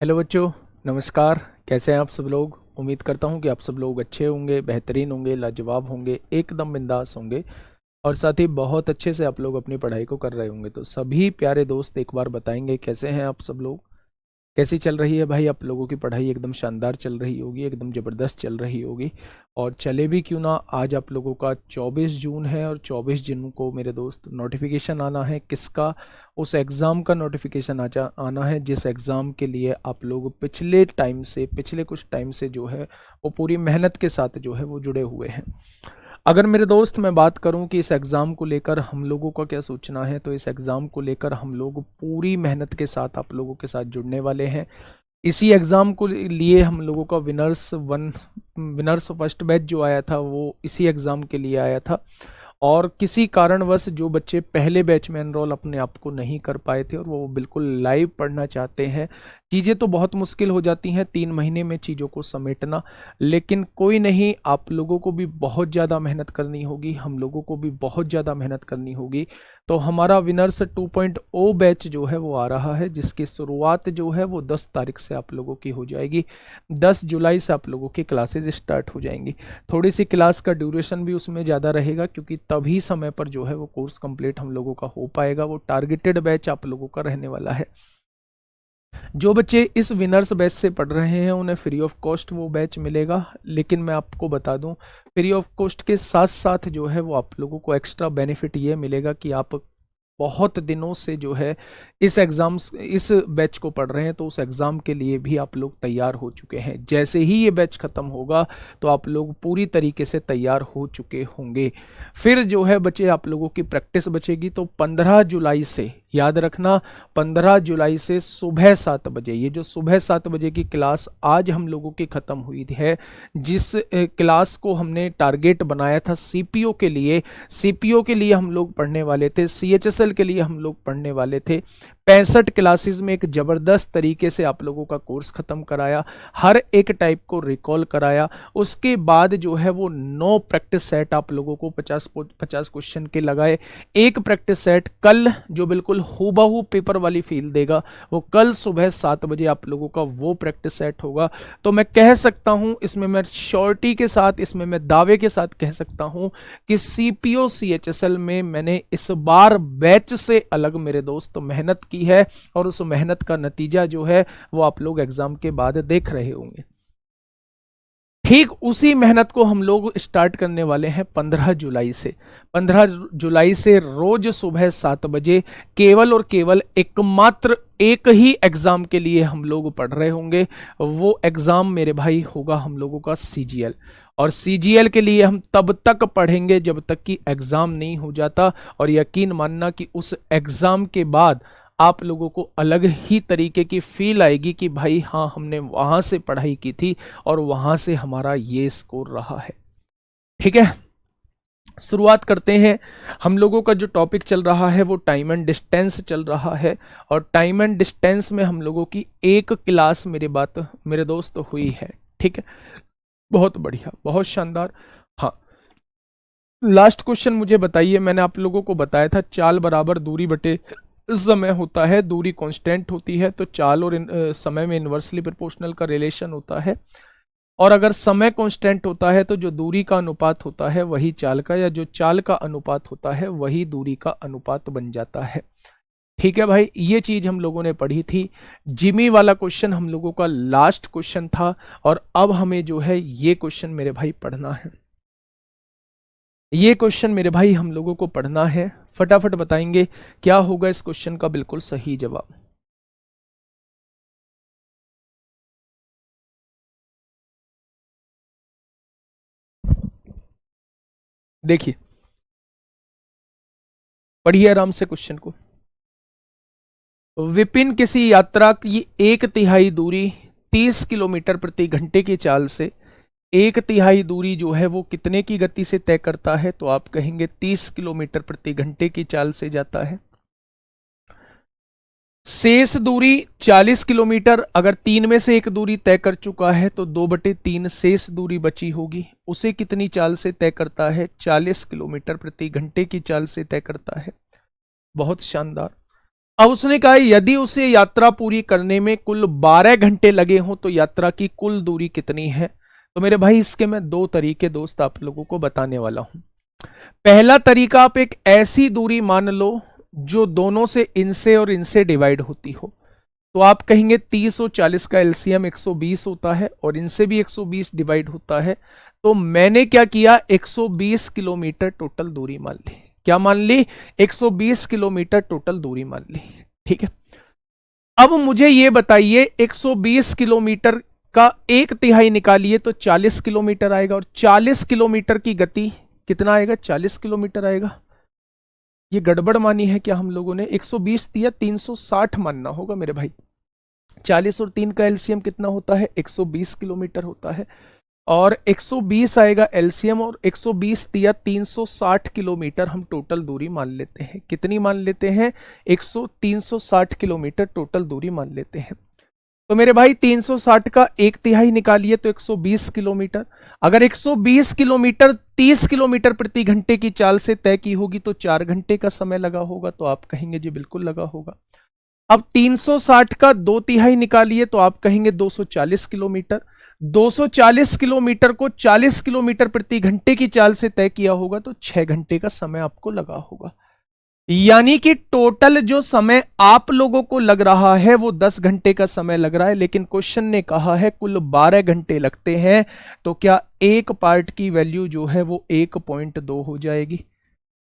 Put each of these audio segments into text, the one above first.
Hello बच्चों, नमस्कार। कैसे हैं आप सब लोग? उम्मीद करता हूं कि आप सब लोग अच्छे होंगे, बेहतरीन होंगे, लाजवाब होंगे, एकदम बिंदास होंगे और साथ ही बहुत अच्छे से आप लोग अपनी पढ़ाई को कर रहे होंगे। तो सभी प्यारे दोस्त एक बार बताएंगे कैसे हैं आप सब लोग? कैसी चल रही है भाई आप लोगों की पढ़ाई? एकदम शानदार चल रही होगी, एकदम ज़बरदस्त चल रही होगी। और चले भी क्यों ना, आज आप लोगों का 24 जून है और 24 जून को मेरे दोस्त नोटिफिकेशन आना है। किसका? उस एग्ज़ाम का नोटिफिकेशन आना है जिस एग्ज़ाम के लिए आप लोग पिछले कुछ टाइम से जो है वो पूरी मेहनत के साथ जो है वो जुड़े हुए हैं। अगर मेरे दोस्त मैं बात करूं कि इस एग्ज़ाम को लेकर हम लोगों का क्या सोचना है, तो इस एग्ज़ाम को लेकर हम लोग पूरी मेहनत के साथ आप लोगों के साथ जुड़ने वाले हैं। इसी एग्ज़ाम को लिए हम लोगों का विनर्स फर्स्ट बैच जो आया था वो इसी एग्ज़ाम के लिए आया था। और किसी कारणवश जो बच्चे पहले बैच में एनरोल अपने आप को नहीं कर पाए थे और वो बिल्कुल लाइव पढ़ना चाहते हैं, चीज़ें तो बहुत मुश्किल हो जाती हैं 3 महीने में चीज़ों को समेटना। लेकिन कोई नहीं, आप लोगों को भी बहुत ज़्यादा मेहनत करनी होगी, हम लोगों को भी बहुत ज़्यादा मेहनत करनी होगी। तो हमारा विनर्स 2.0 बैच जो है वो आ रहा है, जिसकी शुरुआत जो है वो 10 तारीख से आप लोगों की हो जाएगी। 10 जुलाई से आप लोगों की क्लासेज स्टार्ट हो जाएंगी। थोड़ी सी क्लास का ड्यूरेशन भी उसमें ज़्यादा रहेगा, क्योंकि तभी समय पर जो है वो कोर्स कंप्लीट हम लोगों का हो पाएगा। वो टारगेटेड बैच आप लोगों का रहने वाला है। जो बच्चे इस विनर्स बैच से पढ़ रहे हैं उन्हें फ्री ऑफ कॉस्ट वो बैच मिलेगा। लेकिन मैं आपको बता दूं, फ्री ऑफ कॉस्ट के साथ साथ जो है वो आप लोगों को एक्स्ट्रा बेनिफिट ये मिलेगा कि आप बहुत दिनों से जो है इस बैच को पढ़ रहे हैं, तो उस एग्ज़ाम के लिए भी आप लोग तैयार हो चुके हैं। जैसे ही ये बैच ख़त्म होगा तो आप लोग पूरी तरीके से तैयार हो चुके होंगे। फिर जो है बच्चे आप लोगों की प्रैक्टिस बचेगी। तो 15 जुलाई से याद रखना, 15 जुलाई से सुबह 7 बजे, ये जो सुबह 7 बजे की क्लास आज हम लोगों की ख़त्म हुई है, जिस क्लास को हमने टारगेट बनाया था सीपीओ के लिए हम लोग पढ़ने वाले थे, सीएचएसएल के लिए हम लोग पढ़ने वाले थे। 65 क्लासेस में एक ज़बरदस्त तरीके से आप लोगों का कोर्स ख़त्म कराया, हर एक टाइप को रिकॉल कराया। उसके बाद जो है वो 9 प्रैक्टिस सेट आप लोगों को 50 क्वेश्चन के लगाए। एक प्रैक्टिस सेट कल जो बिल्कुल हूबहू पेपर वाली फील देगा, वो कल सुबह 7 बजे आप लोगों का वो प्रैक्टिस सेट होगा। तो मैं कह सकता हूं, इसमें मैं श्योरिटी के साथ, इसमें मैं दावे के साथ कह सकता हूं कि सीपीओ सीएचएसएल में मैंने इस बार बैच से अलग मेरे दोस्त मेहनत की है, और उस मेहनत का नतीजा जो है वो आप लोग एग्जाम के बाद देख रहे होंगे। ठीक उसी मेहनत को हम लोग स्टार्ट करने वाले हैं 15 जुलाई से। 15 जुलाई से रोज सुबह 7 बजे केवल और केवल एकमात्र एक ही एग्जाम के लिए हम लोग पढ़ रहे होंगे। वो एग्जाम मेरे भाई होगा हम लोगों का सीजीएल। और सीजीएल के लिए हम तब तक पढ़ेंगे जब तक कि एग्जाम नहीं हो जाता। और यकीन मानना कि उस एग्जाम के बाद आप लोगों को अलग ही तरीके की फील आएगी कि भाई हाँ, हमने वहां से पढ़ाई की थी और वहां से हमारा ये स्कोर रहा है। ठीक है, शुरुआत करते हैं। हम लोगों का जो टॉपिक चल रहा है वो टाइम एंड डिस्टेंस चल रहा है। और टाइम एंड डिस्टेंस में हम लोगों की एक क्लास मेरे दोस्त हुई है। ठीक है, बहुत बढ़िया, बहुत शानदार। हाँ, लास्ट क्वेश्चन मुझे बताइए। मैंने आप लोगों को बताया था चाल बराबर दूरी बटे समय होता है। दूरी कांस्टेंट होती है तो चाल और समय में इन्वर्सली प्रोपोर्शनल का रिलेशन होता है। और अगर समय कांस्टेंट होता है तो जो दूरी का अनुपात होता है वही चाल का, या जो चाल का अनुपात होता है वही दूरी का अनुपात बन जाता है। ठीक है भाई, ये चीज हम लोगों ने पढ़ी थी। जिमी वाला क्वेश्चन हम लोगों का लास्ट क्वेश्चन था, और अब हमें जो है ये क्वेश्चन मेरे भाई पढ़ना है। ये क्वेश्चन मेरे भाई हम लोगों को पढ़ना है। फटाफट बताएंगे क्या होगा इस क्वेश्चन का बिल्कुल सही जवाब। देखिए, पढ़िए आराम से क्वेश्चन को। विपिन किसी यात्रा की 1/3 दूरी 30 किलोमीटर प्रति घंटे की चाल से 1/3 दूरी जो है वो कितने की गति से तय करता है? तो आप कहेंगे 30 किलोमीटर प्रति घंटे की चाल से जाता है। शेष दूरी 40 किलोमीटर, अगर 3 में से एक दूरी तय कर चुका है तो 2/3 शेष दूरी बची होगी, उसे कितनी चाल से तय करता है? 40 किलोमीटर प्रति घंटे की चाल से तय करता है। बहुत शानदार। अब उसने कहा यदि उसे यात्रा पूरी करने में कुल 12 घंटे लगे हों तो यात्रा की कुल दूरी कितनी है। तो मेरे भाई इसके मैं दो तरीके दोस्त आप लोगों को बताने वाला हूं। पहला तरीका, आप एक ऐसी दूरी मान लो जो दोनों से इनसे और इनसे डिवाइड होती हो। तो आप कहेंगे 30 और 40 का एलसीएम 120 होता है और इनसे भी 120 डिवाइड होता है। तो मैंने क्या किया, 120 किलोमीटर टोटल दूरी मान ली। क्या मान ली, 120 किलोमीटर टोटल दूरी मान ली। ठीक है, अब मुझे ये बताइए 120 किलोमीटर का एक तिहाई निकालिए तो 40 किलोमीटर आएगा, और 40 किलोमीटर की गति कितना आएगा, 40 किलोमीटर आएगा। ये गड़बड़ मानी है क्या हम लोगों ने, 120 दिया, 360 मानना होगा मेरे भाई। 40 और 3 का एलसीएम कितना होता है, 120 किलोमीटर होता है, और 120 आएगा एलसीएम, और 120 दिया 360 किलोमीटर हम टोटल दूरी मान लेते हैं। कितनी मान लेते हैं, 360 किलोमीटर टोटल दूरी मान लेते हैं। तो मेरे भाई 360 का एक तिहाई निकालिए तो 120 किलोमीटर। अगर 120 किलोमीटर 30 किलोमीटर प्रति घंटे की चाल से तय की होगी तो 4 घंटे का समय लगा होगा। तो आप कहेंगे जी बिल्कुल लगा होगा। अब 360 का दो तिहाई निकालिए तो आप कहेंगे 240 किलोमीटर। 240 किलोमीटर को 40 किलोमीटर प्रति घंटे की चाल से तय किया होगा तो 6 घंटे का समय आपको लगा होगा। यानी कि टोटल जो समय आप लोगों को लग रहा है वो 10 घंटे का समय लग रहा है, लेकिन क्वेश्चन ने कहा है कुल 12 घंटे लगते हैं। तो क्या एक पार्ट की वैल्यू जो है वो 1.2 हो जाएगी?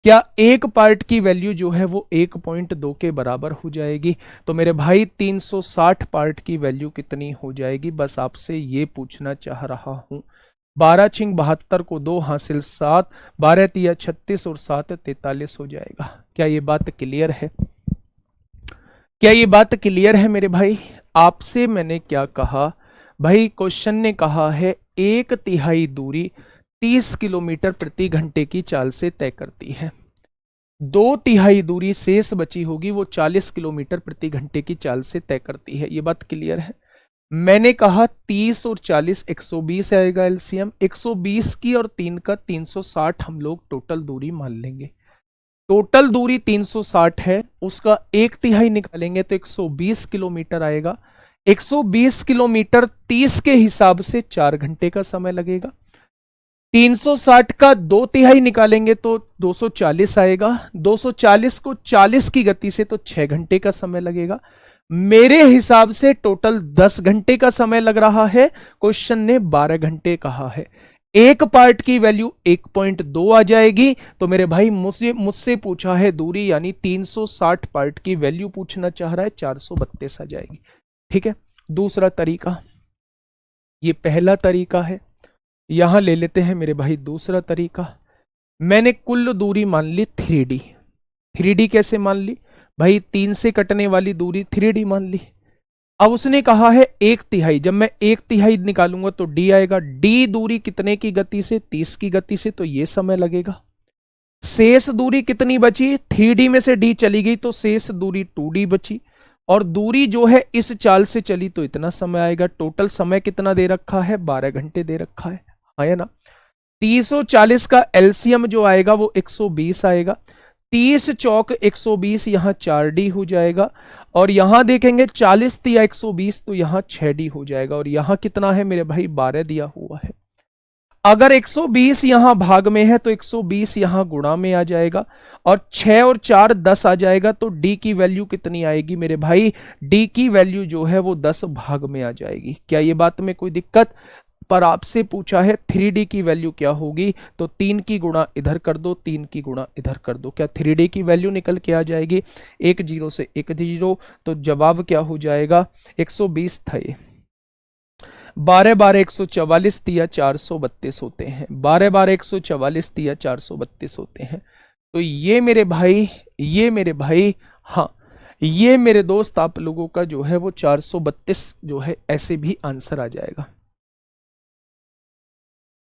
क्या एक पार्ट की वैल्यू जो है वो 1.2 के बराबर हो जाएगी? तो मेरे भाई 360 पार्ट की वैल्यू कितनी हो जाएगी, बस आपसे ये पूछना चाह रहा हूं। 12 छिंग 72 को 2 हासिल 7, 12 तिया 36 और 7 43 हो जाएगा। क्या ये बात क्लियर है? क्या ये बात क्लियर है मेरे भाई? आपसे मैंने क्या कहा भाई, क्वेश्चन ने कहा है एक तिहाई दूरी 30 किलोमीटर प्रति घंटे की चाल से तय करती है, 2 तिहाई दूरी शेष बची होगी वो 40 किलोमीटर प्रति घंटे की चाल से तय करती है। ये बात क्लियर है? मैंने कहा 30 और 40 120 आएगा एलसीएम, 120 की और 3 का 360 हम लोग टोटल दूरी मान लेंगे। टोटल दूरी 360 है, उसका एक तिहाई निकालेंगे तो 120 किलोमीटर आएगा। 120 किलोमीटर 30 के हिसाब से 4 घंटे का समय लगेगा। 360 का दो तिहाई निकालेंगे तो 240 आएगा। 240 को 40 की गति से तो 6 घंटे का समय लगेगा। मेरे हिसाब से टोटल 10 घंटे का समय लग रहा है। क्वेश्चन ने 12 घंटे कहा है। एक पार्ट की वैल्यू 1.2 आ जाएगी। तो मेरे भाई मुझसे पूछा है दूरी, यानी 360 पार्ट की वैल्यू पूछना चाह रहा है, 432 आ जाएगी। ठीक है, दूसरा तरीका, ये पहला तरीका है। यहां ले लेते हैं मेरे भाई दूसरा तरीका। मैंने कुल दूरी मान ली 3D। 3D कैसे मान ली भाई, 3 से कटने वाली दूरी 3D मान ली। अब उसने कहा है एक तिहाई, जब मैं एक तिहाई निकालूंगा तो D आएगा। D दूरी कितने की गति से, 30 की गति से, तो ये समय लगेगा। शेष दूरी कितनी बची, 3D में से D चली गई तो शेष दूरी 2D बची, और दूरी जो है इस चाल से चली तो इतना समय आएगा। टोटल समय कितना दे रखा है, 12 घंटे दे रखा है ना। 30 और 40 का एलसीएम जो आएगा वो 120 आएगा। 30 चौक 120, यहां 4D हो जाएगा, और यहां देखेंगे 40 दिया 120 तो यहां 6D हो जाएगा, और यहां कितना है मेरे भाई, 12 दिया हुआ है। अगर 120 यहां भाग में है तो 120 यहां गुणा में आ जाएगा, और 6 और 4 10 आ जाएगा। तो D की वैल्यू कितनी आएगी मेरे भाई, D की वैल्यू जो है वो 10 भाग में आ जाएगी। क्या ये बात में कोई दिक्कत? पर आपसे पूछा है 3D की वैल्यू क्या होगी, तो 3 की गुणा इधर कर दो, 3 की गुणा इधर कर दो। क्या 3D की वैल्यू निकल के आ जाएगी, 1 0 से 1 0। तो जवाब क्या हो जाएगा, 120 था ये। 12 12 144 दिया 432 होते हैं। 12 12 144 दिया 432 होते हैं। तो ये मेरे भाई हाँ, ये मेरे दोस्त आप लोगों का जो है वो 432 जो है ऐसे भी आंसर आ जाएगा।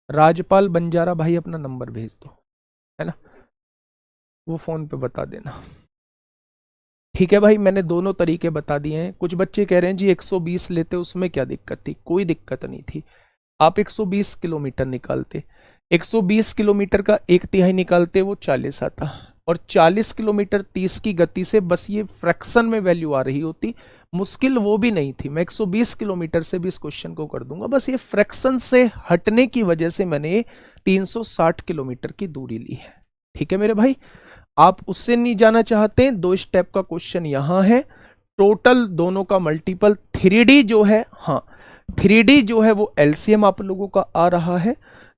राजपाल बंजारा भाई अपना नंबर भेज दो, है ना, वो फोन पे बता देना। ठीक है भाई, मैंने दोनों तरीके बता दिए हैं। कुछ बच्चे कह रहे हैं जी 120 लेते उसमें क्या दिक्कत थी, कोई दिक्कत नहीं थी। आप 120 किलोमीटर निकालते, 120 किलोमीटर का एक तिहाई निकालते वो 40 आता, और 40 किलोमीटर 30 की गति से, बस ये फ्रैक्शन में वैल्यू आ रही होती, मुश्किल वो भी नहीं थी, मैं 120 किलोमीटर से भी इस क्वेश्चन को कर दूंगा, बस ये फ्रैक्शन से हटने की वजह से मैंने 360 किलोमीटर की दूरी ली है। ठीक है मेरे भाई, आप उससे नहीं जाना चाहते, 2 स्टेप का क्वेश्चन यहां है, टोटल दोनों का मल्टीपल 3D जो है, हाँ 3D जो है वो एलसीएम आप लोगों का आ रहा है,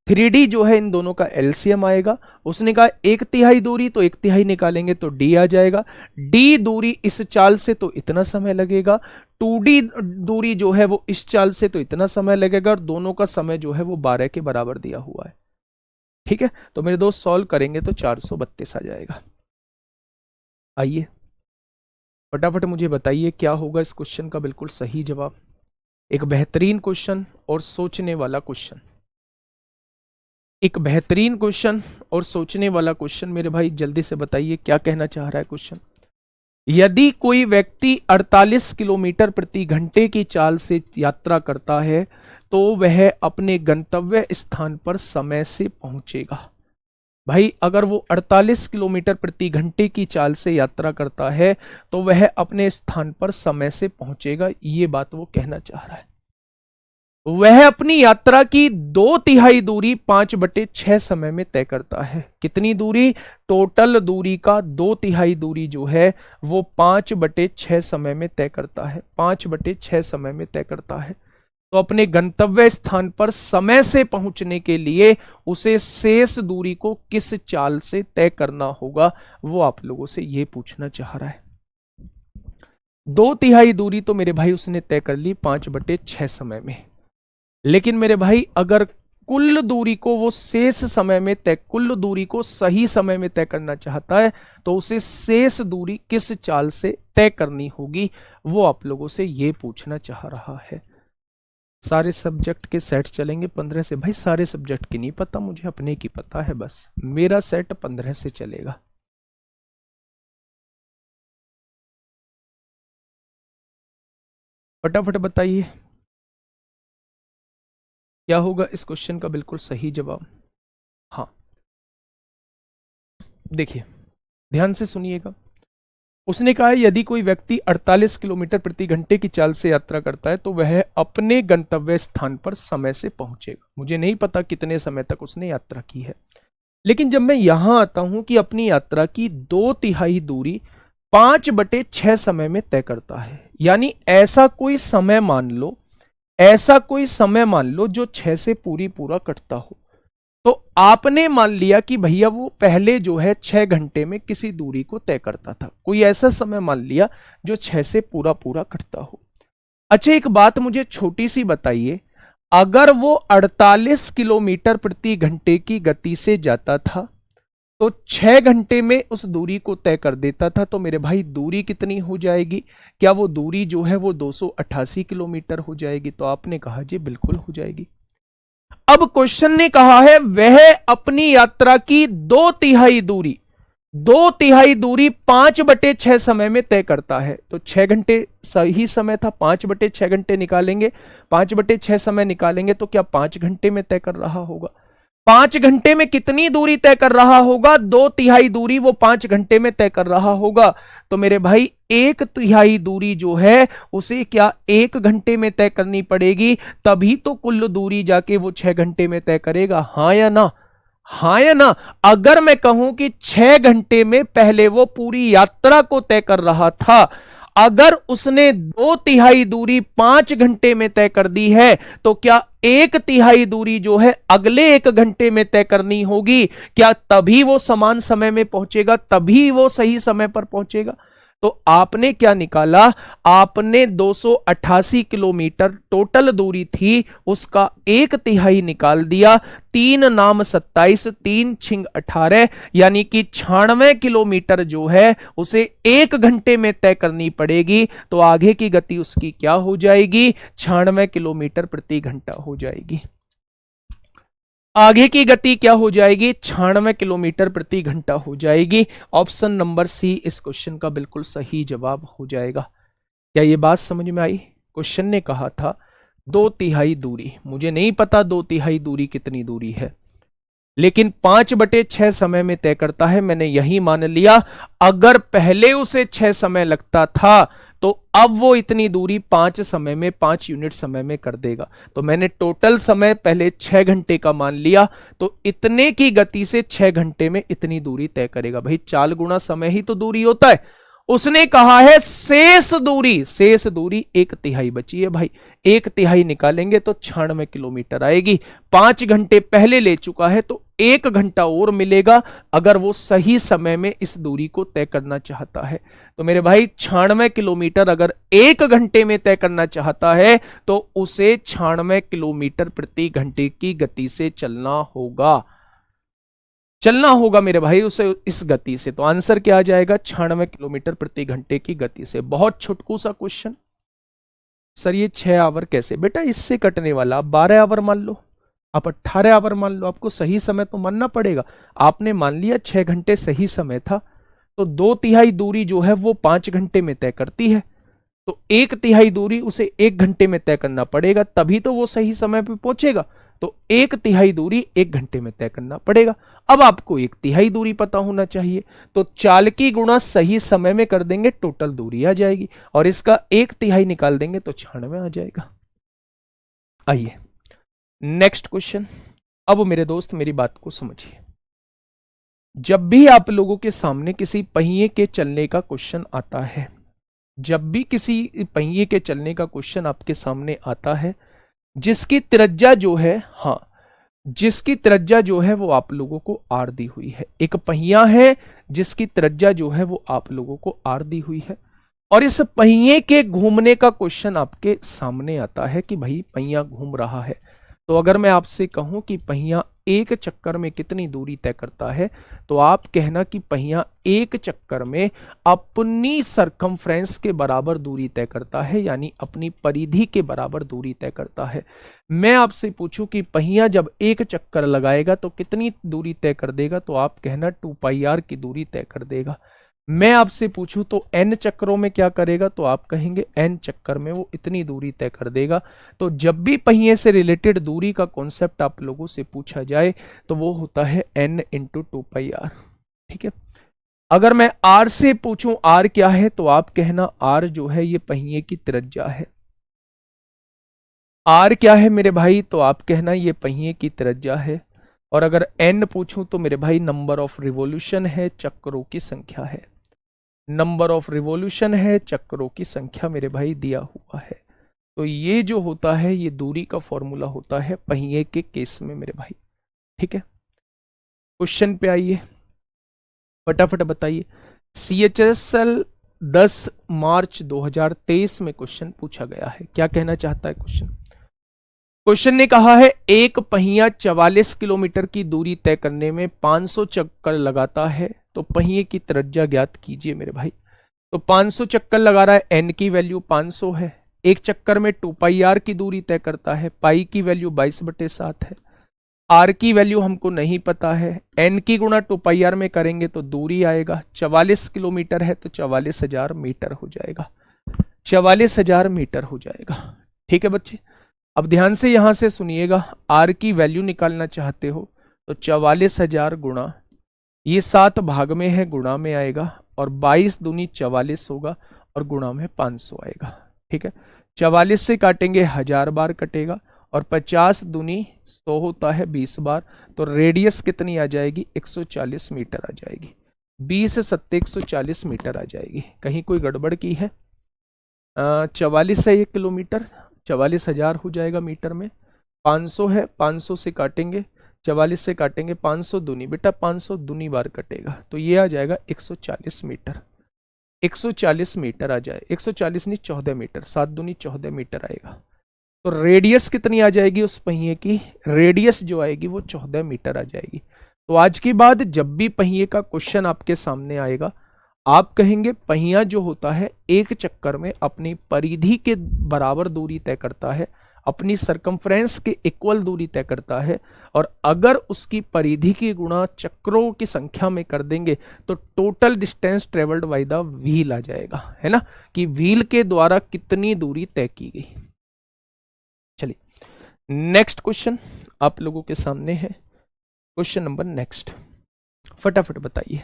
3D जो है इन दोनों का एलसीएम आएगा। उसने कहा 1/3 दूरी, तो 1/3 निकालेंगे तो D आ जाएगा, D दूरी इस चाल से तो इतना समय लगेगा, 2D दूरी जो है वो इस चाल से तो इतना समय लगेगा, और दोनों का समय जो है वो 12 के बराबर दिया हुआ है। ठीक है, तो मेरे दोस्त सॉल्व करेंगे तो 432 आ जाएगा। आइए फटाफट मुझे बताइए क्या होगा इस क्वेश्चन का बिल्कुल सही जवाब। एक बेहतरीन क्वेश्चन और सोचने वाला क्वेश्चन, एक बेहतरीन क्वेश्चन और सोचने वाला क्वेश्चन। मेरे भाई जल्दी से बताइए क्या कहना चाह रहा है क्वेश्चन। यदि कोई व्यक्ति 48 किलोमीटर प्रति घंटे की चाल से यात्रा करता है तो वह अपने गंतव्य स्थान पर समय से पहुंचेगा। भाई अगर वो 48 किलोमीटर प्रति घंटे की चाल से यात्रा करता है तो वह अपने स्थान पर समय से पहुंचेगा, ये बात वो कहना चाह रहा है। वह अपनी यात्रा की 2/3 दूरी 5/6 समय में तय करता है। कितनी दूरी? टोटल दूरी का 2/3 दूरी जो है वो 5/6 समय में तय करता है, 5/6 समय में तय करता है। तो अपने गंतव्य स्थान पर समय से पहुंचने के लिए उसे शेष दूरी को किस चाल से तय करना होगा, वो आप लोगों से ये पूछना चाह रहा है। 2/3 दूरी तो मेरे भाई उसने तय कर ली 5/6 समय में, लेकिन मेरे भाई अगर कुल दूरी को वो शेष समय में तय, कुल दूरी को सही समय में तय करना चाहता है तो उसे शेष दूरी किस चाल से तय करनी होगी, वो आप लोगों से ये पूछना चाह रहा है। सारे सब्जेक्ट के सेट चलेंगे 15 से। भाई सारे सब्जेक्ट की नहीं पता मुझे, अपने की पता है, बस मेरा सेट 15 से चलेगा। फटाफट बताइए क्या होगा इस क्वेश्चन का बिल्कुल सही जवाब। हाँ देखिए ध्यान से सुनिएगा, उसने कहा है यदि कोई व्यक्ति 48 किलोमीटर प्रति घंटे की चाल से यात्रा करता है तो वह अपने गंतव्य स्थान पर समय से पहुंचेगा। मुझे नहीं पता कितने समय तक उसने यात्रा की है, लेकिन जब मैं यहां आता हूं कि अपनी यात्रा की 2/3 दूरी 5/6 समय में तय करता है, यानी ऐसा कोई समय मान लो, ऐसा कोई समय मान लो जो 6 से पूरा कटता हो। तो आपने मान लिया कि भैया वो पहले जो है 6 घंटे में किसी दूरी को तय करता था, कोई ऐसा समय मान लिया जो 6 से पूरा कटता हो। अच्छा एक बात मुझे छोटी सी बताइए, अगर वो 48 किलोमीटर प्रति घंटे की गति से जाता था तो 6 घंटे में उस दूरी को तय कर देता था, तो मेरे भाई दूरी कितनी हो जाएगी? क्या वो दूरी जो है वो 288 किलोमीटर हो जाएगी? तो आपने कहा जी बिल्कुल हो जाएगी। अब क्वेश्चन ने कहा है वह अपनी यात्रा की 2/3 दूरी, 2/3 दूरी 5/6 समय में तय करता है। तो 6 घंटे सही समय था, 5/6 घंटे निकालेंगे, 5/6 समय निकालेंगे तो क्या 5 घंटे में तय कर रहा होगा? 5 घंटे में कितनी दूरी तय कर रहा होगा? 2/3 दूरी वो 5 घंटे में तय कर रहा होगा। तो मेरे भाई 1/3 दूरी जो है उसे क्या 1 घंटे में तय करनी पड़ेगी, तभी तो कुल दूरी जाके वो 6 घंटे में तय करेगा। हाँ या ना? हाँ या ना? अगर मैं कहूं कि 6 घंटे में पहले वो पूरी यात्रा को तय कर रहा था, अगर उसने 2/3 दूरी 5 घंटे में तय कर दी है तो क्या 1/3 दूरी जो है अगले 1 घंटे में तय करनी होगी? क्या तभी वो समान समय में पहुंचेगा, तभी वो सही समय पर पहुंचेगा? तो आपने क्या निकाला? आपने 288 किलोमीटर टोटल दूरी थी, उसका 1/3 निकाल दिया। 3 नाम 27, 3 छिंग 18, यानी कि 96 किलोमीटर जो है उसे 1 घंटे में तय करनी पड़ेगी। तो आगे की गति उसकी क्या हो जाएगी? 96 किलोमीटर प्रति घंटा हो जाएगी। आगे की गति क्या हो जाएगी? 96 किलोमीटर प्रति घंटा हो जाएगी। ऑप्शन नंबर सी इस क्वेश्चन का बिल्कुल सही जवाब हो जाएगा। क्या ये बात समझ में आई? क्वेश्चन ने कहा था 2/3 दूरी, मुझे नहीं पता 2/3 दूरी कितनी दूरी है, लेकिन 5/6 समय में तय करता है। मैंने यही मान लिया, अगर पहले उसे 6 समय लगता था तो अब वो इतनी दूरी 5 यूनिट समय में कर देगा। तो मैंने टोटल समय पहले 6 घंटे का मान लिया, तो इतने की गति से 6 घंटे में इतनी दूरी तय करेगा। भाई चाल गुणा समय ही तो दूरी होता है। उसने कहा है शेष दूरी 1/3 बची है भाई, 1/3 निकालेंगे तो 96 किलोमीटर आएगी। 5 घंटे पहले ले चुका है तो 1 घंटा और मिलेगा अगर वो सही समय में इस दूरी को तय करना चाहता है। तो मेरे भाई 96 किलोमीटर अगर 1 घंटे में तय करना चाहता है तो उसे 96 किलोमीटर प्रति घंटे की गति से चलना होगा मेरे भाई उसे इस गति से। तो आंसर क्या आ जाएगा, 96 किलोमीटर प्रति घंटे की गति से। बहुत छुटकू सा क्वेश्चन। सर ये 6 आवर कैसे? बेटा इससे कटने वाला आप 12 आवर मान लो, आप 18 आवर मान लो, आपको सही समय तो मानना पड़ेगा। आपने मान लिया 6 घंटे सही समय था, तो 2/3 दूरी जो है वो 5 घंटे में तय करती है, तो 1/3 दूरी उसे 1 घंटे में तय करना पड़ेगा, तभी तो वो सही समय पे पहुंचेगा। तो 1/3 दूरी 1 घंटे में तय करना पड़ेगा। अब आपको 1/3 दूरी पता होना चाहिए, तो चालकी गुणा सही समय में कर देंगे, टोटल दूरी आ जाएगी, और इसका 1/3 निकाल देंगे तो 96 आ जाएगा। आइए नेक्स्ट क्वेश्चन। अब मेरे दोस्त मेरी बात को समझिए, जब भी आप लोगों के सामने किसी पहिए के चलने का क्वेश्चन आता है, जब भी किसी पहिए के चलने का क्वेश्चन आपके सामने आता है, जिसकी त्रिज्या जो है, हाँ जिसकी त्रिज्या जो है वो आप लोगों को आर दी हुई है, एक पहिया है जिसकी त्रिज्या जो है वो आप लोगों को आर दी हुई है, और इस पहिए के घूमने का क्वेश्चन आपके सामने आता है कि भाई पहिया घूम रहा है। तो अगर मैं आपसे कहूं कि पहिया एक चक्कर में कितनी दूरी तय करता है, तो आप कहना कि पहिया एक चक्कर में अपनी सरकमफ्रेंस के बराबर दूरी तय करता है, यानी अपनी परिधि के बराबर दूरी तय करता है। मैं आपसे पूछूं कि पहिया जब एक चक्कर लगाएगा तो कितनी दूरी तय कर देगा, तो आप कहना 2πr की दूरी तय कर देगा। मैं आपसे पूछूं तो n चक्करों में क्या करेगा, तो आप कहेंगे n चक्कर में वो इतनी दूरी तय कर देगा। तो जब भी पहिए से रिलेटेड दूरी का कॉन्सेप्ट आप लोगों से पूछा जाए तो वो होता है n × 2πr। ठीक है, अगर मैं r से पूछूं r क्या है, तो आप कहना r जो है ये पहिए की त्रिज्या है। r क्या है मेरे भाई, तो आप कहना ये पहिए की त्रिज्या है। और अगर n पूछूं तो मेरे भाई नंबर ऑफ रिवॉल्यूशन है, चक्रों की संख्या है। नंबर ऑफ रिवॉल्यूशन है, चक्रों की संख्या मेरे भाई दिया हुआ है। तो ये जो होता है ये दूरी का फॉर्मूला होता है पहिए के केस में मेरे भाई। ठीक है, क्वेश्चन पे आइए, फटाफट बताइए। CHSL 10 मार्च 2023 में क्वेश्चन पूछा गया है। क्या कहना चाहता है क्वेश्चन? क्वेश्चन ने कहा है एक पहिया 44 किलोमीटर की दूरी तय करने में 500 चक्कर लगाता है, तो पहिए की त्रिज्या ज्ञात कीजिए मेरे भाई। तो 500 चक्कर लगा रहा है, n की वैल्यू 500 है, एक चक्कर में 2πr की दूरी तय करता है, पाई की वैल्यू 22/7 है, r की वैल्यू हमको नहीं पता है, n की गुणा 2πr में करेंगे तो दूरी आएगा, 44 किलोमीटर है तो 44,000 मीटर हो जाएगा, 44,000 मीटर हो जाएगा। ठीक है बच्चे, अब ध्यान से यहां से सुनिएगा, r की वैल्यू निकालना चाहते हो तो 44,000 गुणा, ये 7 भाग में है, गुणा में आएगा, और 22 दूनी 44 होगा और गुणा में 500 आएगा। ठीक है, 44 से काटेंगे 1000 बार कटेगा, और 50 दूनी 100 होता है 20 बार, तो रेडियस कितनी आ जाएगी, 140 मीटर आ जाएगी। 20 से 7 140 मीटर आ जाएगी। कहीं कोई गड़बड़ की है? 44 है 1 किलोमीटर, 44,000 हो जाएगा मीटर में, 500 है, 500 से काटेंगे, 44 से काटेंगे 500 दूनी, बेटा 500 दूनी बार कटेगा, तो ये आ जाएगा 140 मीटर, 140 मीटर आ जाए, 140 नहीं 14 मीटर, 7 दूनी 14 मीटर आएगा। तो रेडियस कितनी आ जाएगी उस पहिए की, रेडियस जो आएगी वो 14 मीटर आ जाएगी। तो आज के बाद जब भी पहिए का क्वेश्चन आपके सामने आएगा, आप कहेंगे पहिया जो होता है एक चक्कर में अपनी परिधि के बराबर दूरी तय करता है, अपनी सरकमफ्रेंस के इक्वल दूरी तय करता है, और अगर उसकी परिधि की गुणा चक्रों की संख्या में कर देंगे तो total distance travelled by the wheel आ जाएगा, है ना, कि व्हील के द्वारा कितनी दूरी तय की गई। चलिए नेक्स्ट क्वेश्चन आप लोगों के सामने है, क्वेश्चन नंबर नेक्स्ट, फटाफट बताइए।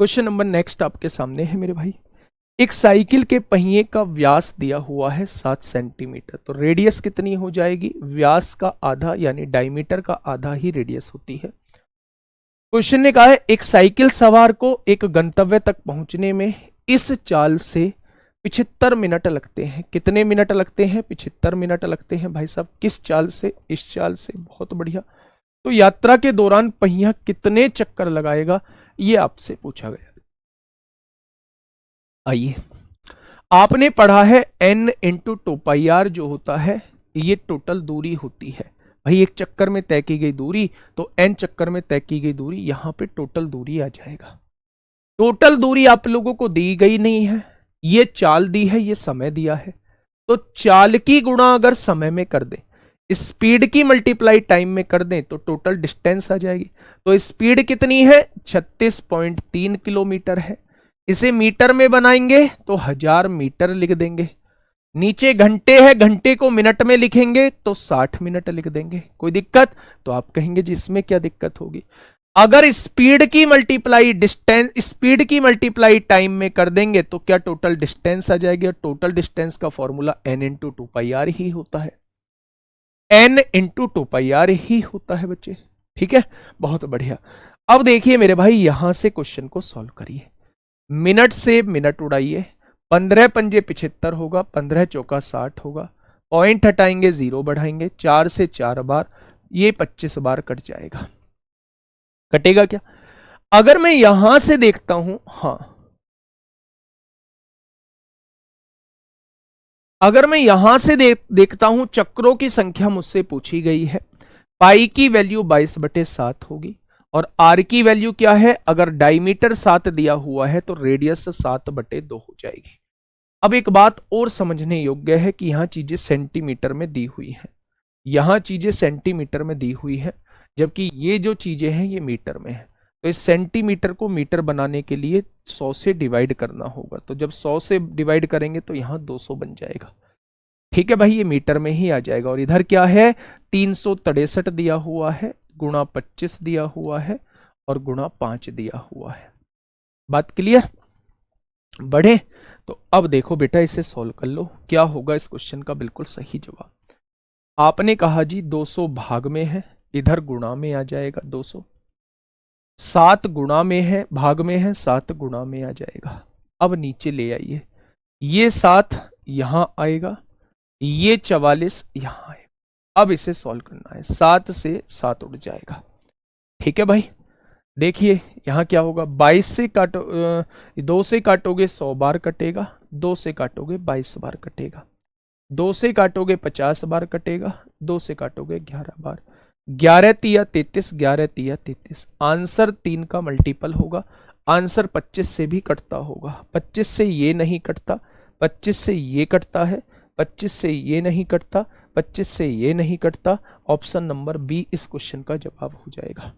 क्वेश्चन नंबर नेक्स्ट आपके सामने है मेरे भाई। एक साइकिल के पहिए का व्यास दिया हुआ है 7 सेंटीमीटर, तो रेडियस कितनी हो जाएगी? व्यास का आधा यानी डायमीटर का आधा ही रेडियस होती है। क्वेश्चन ने कहा है एक साइकिल सवार को एक गंतव्य तक पहुंचने में इस चाल से 75 मिनट लगते हैं। कितने मिनट लगते हैं? 75 मिनट लगते हैं भाई साहब। किस चाल से? इस चाल से। बहुत बढ़िया। तो यात्रा के दौरान पहिया कितने चक्कर लगाएगा, ये आपसे पूछा गया। आइए, आपने पढ़ा है n into two pi r जो होता है ये टोटल दूरी होती है। भाई एक चक्कर में तय की गई दूरी, तो n चक्कर में तय की गई दूरी, यहां पे टोटल दूरी आ जाएगा। टोटल दूरी आप लोगों को दी गई नहीं है, ये चाल दी है, ये समय दिया है। तो चाल की गुणा अगर समय में कर दें, स्पीड की मल्टीप्लाई टाइम में कर दें, तो टोटल डिस्टेंस आ जाएगी। तो स्पीड कितनी है? 36.3 किलोमीटर है। इसे मीटर में बनाएंगे तो 1000 मीटर लिख देंगे। नीचे घंटे है, घंटे को मिनट में लिखेंगे तो 60 मिनट लिख देंगे। कोई दिक्कत? तो आप कहेंगे जी इसमें क्या दिक्कत होगी। अगर स्पीड की मल्टीप्लाई डिस्टेंस, स्पीड की मल्टीप्लाई टाइम में कर देंगे तो क्या टोटल डिस्टेंस आ जाएगी। और टोटल डिस्टेंस का formula n into two pi R ही होता है। n into two pi R ही होता है बच्चे। ठीक है, बहुत बढ़िया। अब देखिए मेरे भाई, यहां से क्वेश्चन को सॉल्व करिए। मिनट से मिनट उड़ाइए, 15 पंजे 75 होगा, 15 चौका 60 होगा। पॉइंट हटाएंगे, 0 बढ़ाएंगे, 4 से 4 बार, ये 25 बार कट जाएगा। कटेगा क्या? अगर मैं यहां से देखता हूं, हां, अगर मैं यहां से देखता हूं, चक्रों की संख्या मुझसे पूछी गई है। पाई की वैल्यू 22/7 होगी और आर की वैल्यू क्या है? अगर डायमीटर 7 दिया हुआ है तो रेडियस 7/2 हो जाएगी। अब एक बात और समझने योग्य है कि यहां चीजें सेंटीमीटर में दी हुई हैं, यहां चीजें सेंटीमीटर में दी हुई है, जबकि ये जो चीजें हैं ये मीटर में है। तो इस सेंटीमीटर को मीटर बनाने के लिए 100 से डिवाइड करना होगा। तो जब 100 से डिवाइड करेंगे तो यहां 200 बन जाएगा। ठीक है भाई, ये मीटर में ही आ जाएगा। और इधर क्या है? 363 दिया हुआ है, गुणा 25 दिया हुआ है और गुणा 5 दिया हुआ है। बात क्लियर? बढ़े? तो अब देखो बेटा, इसे सॉल्व कर लो, क्या होगा इस क्वेश्चन का बिल्कुल सही जवाब। आपने कहा जी 200 भाग में है, इधर गुणा में आ जाएगा 200। 7 गुणा में है, भाग में है, 7 गुणा में आ जाएगा। अब नीचे ले आइए, ये 7 यहां आएगा, ये 44 यहां आएगा। अब इसे सॉल्व करना है, 7 से 7 उड़ जाएगा। ठीक है भाई, देखिए यहां क्या होगा, 22 से काटो, 2 से काटोगे 100 बार कटेगा, 2 से काटोगे 22 बार कटेगा, 2 से काटोगे 50 बार कटेगा, 2 से काटोगे 11 बार। 11 तिया 33, 11 तिया 33। आंसर 3 का मल्टीपल होगा। आंसर 25 से भी कटता होगा। 25 से ये नहीं कटता, 25 से ये कटता है, 25 से ये नहीं कटता, 25 से ये नहीं कटता। ऑप्शन नंबर बी इस क्वेश्चन का जवाब हो जाएगा।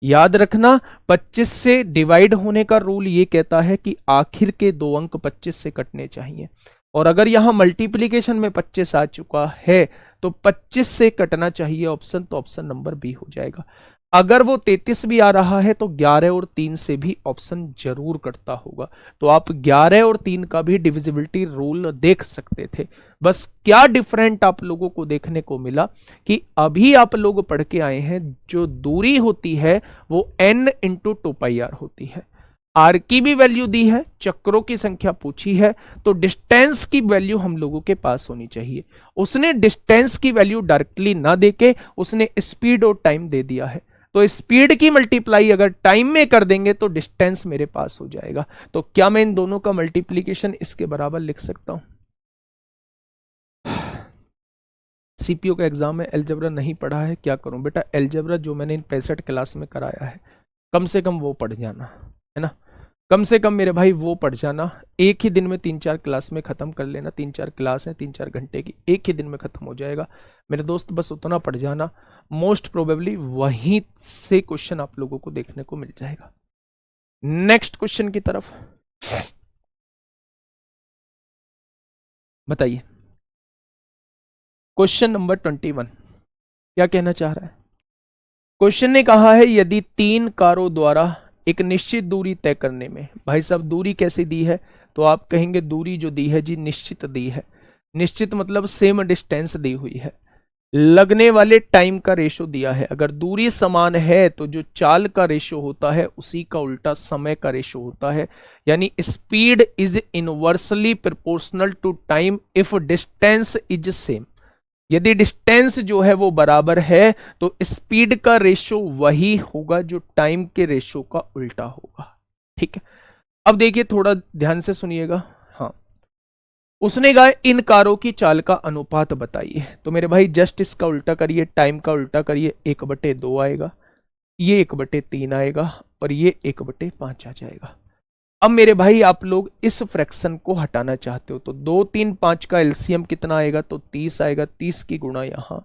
याद रखना, 25 से डिवाइड होने का रूल ये कहता है कि आखिर के 2 अंक 25 से कटने चाहिए। और अगर यहां मल्टीप्लीकेशन में 25 आ चुका है तो 25 से कटना चाहिए ऑप्शन, तो ऑप्शन नंबर बी हो जाएगा। अगर वो 33 भी आ रहा है तो 11 और 3 से भी ऑप्शन जरूर कटता होगा। तो आप 11 और 3 का भी डिविजिबिलिटी रूल देख सकते थे। बस क्या डिफरेंट आप लोगों को देखने को मिला कि अभी आप लोग पढ़ के आए हैं, जो दूरी होती है वो n into two pi r होती है। आर की भी वैल्यू दी है, चक्रों की संख्या पूछी है, तो डिस्टेंस की वैल्यू हम लोगों के पास होनी चाहिए। उसने डिस्टेंस की वैल्यू डायरेक्टली ना देके उसने स्पीड और टाइम दे दिया है। तो स्पीड की मल्टीप्लाई अगर टाइम में कर देंगे तो डिस्टेंस मेरे पास हो जाएगा। तो क्या मैं इन दोनों का मल्टीप्लीकेशन इसके बराबर लिख सकता हूं? सीपीयू का एग्जाम में एलजेब्रा नहीं पढ़ा है, क्या करूं बेटा? एलजेब्रा जो मैंने इन 65 क्लास में कराया है, कम से कम वो पढ़ जाना है ना, कम से कम मेरे भाई वो पढ़ जाना। एक ही दिन में 3-4 क्लास में खत्म कर लेना, 3-4 क्लास है, 3-4 घंटे की, एक ही दिन में खत्म हो जाएगा मेरे दोस्त। बस उतना पढ़ जाना, मोस्ट प्रोबेबली वहीं से क्वेश्चन आप लोगों को देखने को मिल जाएगा। नेक्स्ट क्वेश्चन की तरफ बताइए। क्वेश्चन नंबर 21 क्या कहना चाह रहा है? क्वेश्चन ने कहा है यदि 3 कारों द्वारा एक निश्चित दूरी तय करने में, भाई साहब दूरी कैसी दी है, तो आप कहेंगे दूरी जो दी है जी निश्चित दी है। निश्चित मतलब सेम डिस्टेंस दी हुई है। लगने वाले टाइम का रेशो दिया है। अगर दूरी समान है तो जो चाल का रेशो होता है उसी का उल्टा समय का रेशो होता है। यानी speed is inversely proportional to time if distance is same. यदि डिस्टेंस जो है वो बराबर है तो स्पीड का रेशो वही होगा जो टाइम के रेशो का उल्टा होगा। ठीक है, अब देखिए थोड़ा ध्यान से सुनिएगा। हाँ, उसने कहा इन कारों की चाल का अनुपात बताइए। तो मेरे भाई जस्ट इसका उल्टा करिए, टाइम का उल्टा करिए, 1/2 आएगा, ये 1/3 आएगा और ये 1/5 आ जाएगा। अब मेरे भाई आप लोग इस फ्रैक्शन को हटाना चाहते हो तो 2, 3, 5 का एलसीएम कितना आएगा, तो 30 आएगा। 30 की गुणा यहां,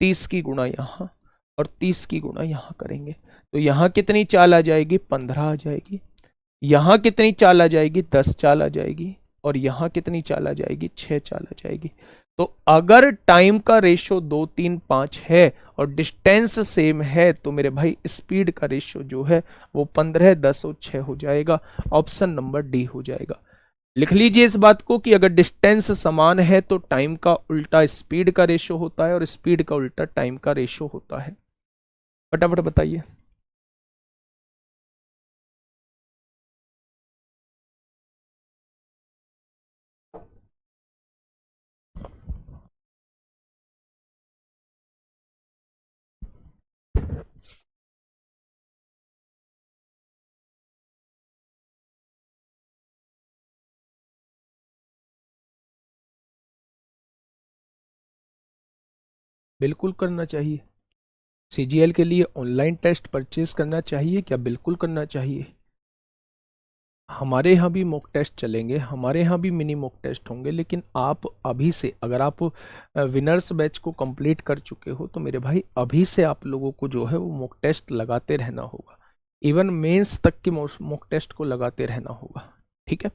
30 की गुणा यहां और 30 की गुणा यहां करेंगे तो यहां कितनी चाल आ जाएगी, 15 आ जाएगी। यहां कितनी चाल आ जाएगी, 10 चाल आ जाएगी और यहां कितनी चाल आ जाएगी, 6 चाल आ जाएगी। तो अगर टाइम का रेशो 2, 3, 5 है और डिस्टेंस सेम है तो मेरे भाई स्पीड का रेशो जो है वो 15, 10 और 6 हो जाएगा। ऑप्शन नंबर डी हो जाएगा। लिख लीजिए इस बात को कि अगर डिस्टेंस समान है तो टाइम का उल्टा स्पीड का रेशो होता है और स्पीड का उल्टा टाइम का रेशो होता है। फटाफट बताइए। बिल्कुल करना चाहिए। सीजीएल के लिए ऑनलाइन टेस्ट परचेज करना चाहिए क्या, बिल्कुल करना चाहिए। हमारे यहाँ भी मॉक टेस्ट चलेंगे, हमारे यहाँ भी मिनी मॉक टेस्ट होंगे, लेकिन आप अभी से अगर आप विनर्स बैच को कंप्लीट कर चुके हो तो मेरे भाई अभी से आप लोगों को जो है वो मॉक टेस्ट लगाते रहना होगा। इवन मेंस तक के मॉक टेस्ट को लगाते रहना होगा। ठीक है,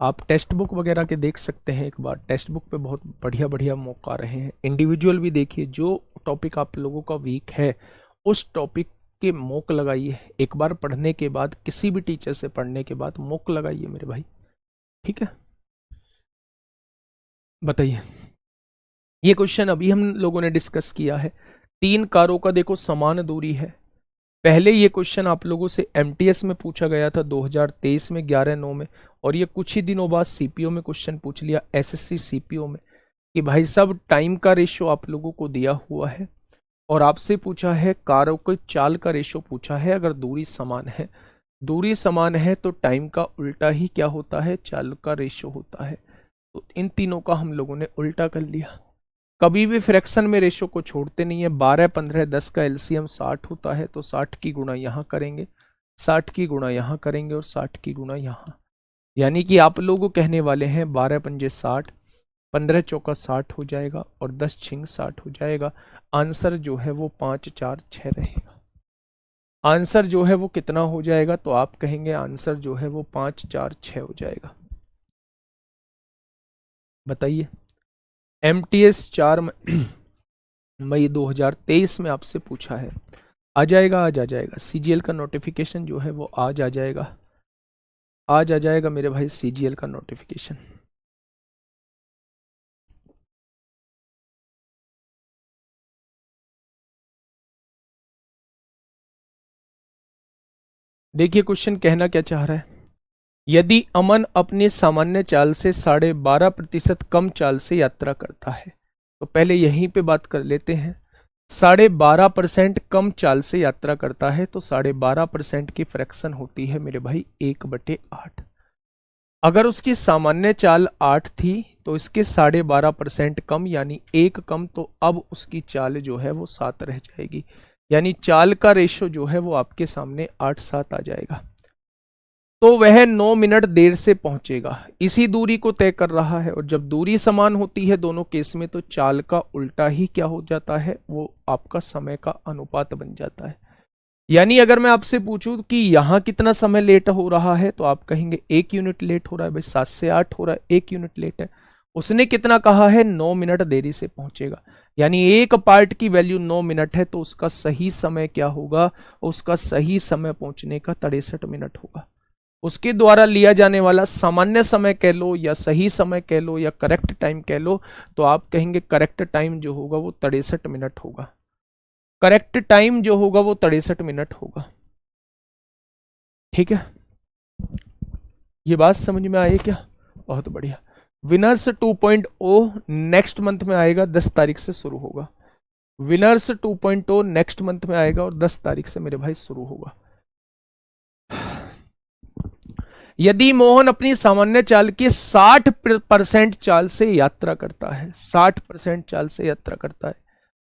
आप टेक्स्ट बुक वगैरह के देख सकते हैं एक बार। टेक्स्ट बुक पे बहुत बढ़िया बढ़िया मौका आ रहे हैं। इंडिविजुअल भी देखिए, जो टॉपिक आप लोगों का वीक है उस टॉपिक के मॉक लगाइए। एक बार पढ़ने के बाद, किसी भी टीचर से पढ़ने के बाद मॉक लगाइए मेरे भाई। ठीक है, बताइए। ये क्वेश्चन अभी हम लोगों ने डिस्कस किया है। 3 कारों का देखो समान दूरी है। पहले ये क्वेश्चन आप लोगों से एमटीएस में पूछा गया था 2023 में 11/9 में, और ये कुछ ही दिनों बाद सीपीओ में क्वेश्चन पूछ लिया, एसएससी सीपीओ में, कि भाई साहब टाइम का रेशो आप लोगों को दिया हुआ है और आपसे पूछा है कारों के चाल का रेशो पूछा है। अगर दूरी समान है, दूरी समान है तो टाइम का उल्टा ही क्या होता है, चाल का रेशो होता है। तो इन तीनों का हम लोगों ने उल्टा कर लिया। कभी भी फ्रैक्शन में रेशो को छोड़ते नहीं है। 12, 15, 10 का एलसीएम 60 होता है तो 60 की गुणा यहाँ करेंगे, 60 की गुणा यहाँ करेंगे और 60 की गुणा यहाँ। यानी कि आप लोग कहने वाले हैं 12 पंजे 60, 15 चौका 60 हो जाएगा और 10 छिंग 60 हो जाएगा। आंसर जो है वो 5, 4, 6 रहेगा। आंसर जो है वो कितना हो जाएगा, तो आप कहेंगे आंसर जो है वो 5, 4, 6 हो जाएगा। बताइए। एमटीएस 4 मई 2023 में आपसे पूछा है। आ जाएगा, आज आ जाएगा। सीजीएल का नोटिफिकेशन जो है वो आज आ जाएगा, आज आ जाएगा मेरे भाई सीजीएल का नोटिफिकेशन। देखिए क्वेश्चन कहना क्या चाह रहा है। यदि अमन अपनी सामान्य चाल से 12.5% कम चाल से यात्रा करता है, तो पहले यहीं पे बात कर लेते हैं। 12.5% कम चाल से यात्रा करता है तो 12.5% की फ्रैक्शन होती है मेरे भाई 1/8। अगर उसकी सामान्य चाल 8 थी तो इसके 12.5% कम यानी 1 कम, तो अब उसकी चाल जो है वो 7 रह जाएगी। यानी चाल का रेशो जो है वो आपके सामने 8-7 आ जाएगा। तो वह 9 मिनट देर से पहुंचेगा। इसी दूरी को तय कर रहा है और जब दूरी समान होती है दोनों केस में तो चाल का उल्टा ही क्या हो जाता है, वो आपका समय का अनुपात बन जाता है। यानी अगर मैं आपसे पूछूं कि यहां कितना समय लेट हो रहा है तो आप कहेंगे 1 यूनिट लेट हो रहा है। भाई 7 से 8 हो रहा है, 1 यूनिट लेट है। उसने कितना कहा है, 9 मिनट देरी से पहुंचेगा, यानी एक पार्ट की वैल्यू 9 मिनट है, तो उसका सही समय क्या होगा, उसका सही समय पहुंचने का 63 मिनट होगा। उसके द्वारा लिया जाने वाला सामान्य समय कह लो या सही समय कह लो या करेक्ट टाइम कह लो, तो आप कहेंगे करेक्ट टाइम जो होगा वो 63 मिनट होगा। करेक्ट टाइम जो होगा वो 63 मिनट होगा। ठीक है, ये बात समझ में आई क्या? बहुत बढ़िया। विनर्स 2.0 नेक्स्ट मंथ में आएगा, 10 तारीख से शुरू होगा। विनर्स 2.0 नेक्स्ट मंथ में आएगा और 10 तारीख से मेरे भाई शुरू होगा। यदि मोहन अपनी सामान्य चाल की 60% चाल से यात्रा करता है, 60% चाल से यात्रा करता है,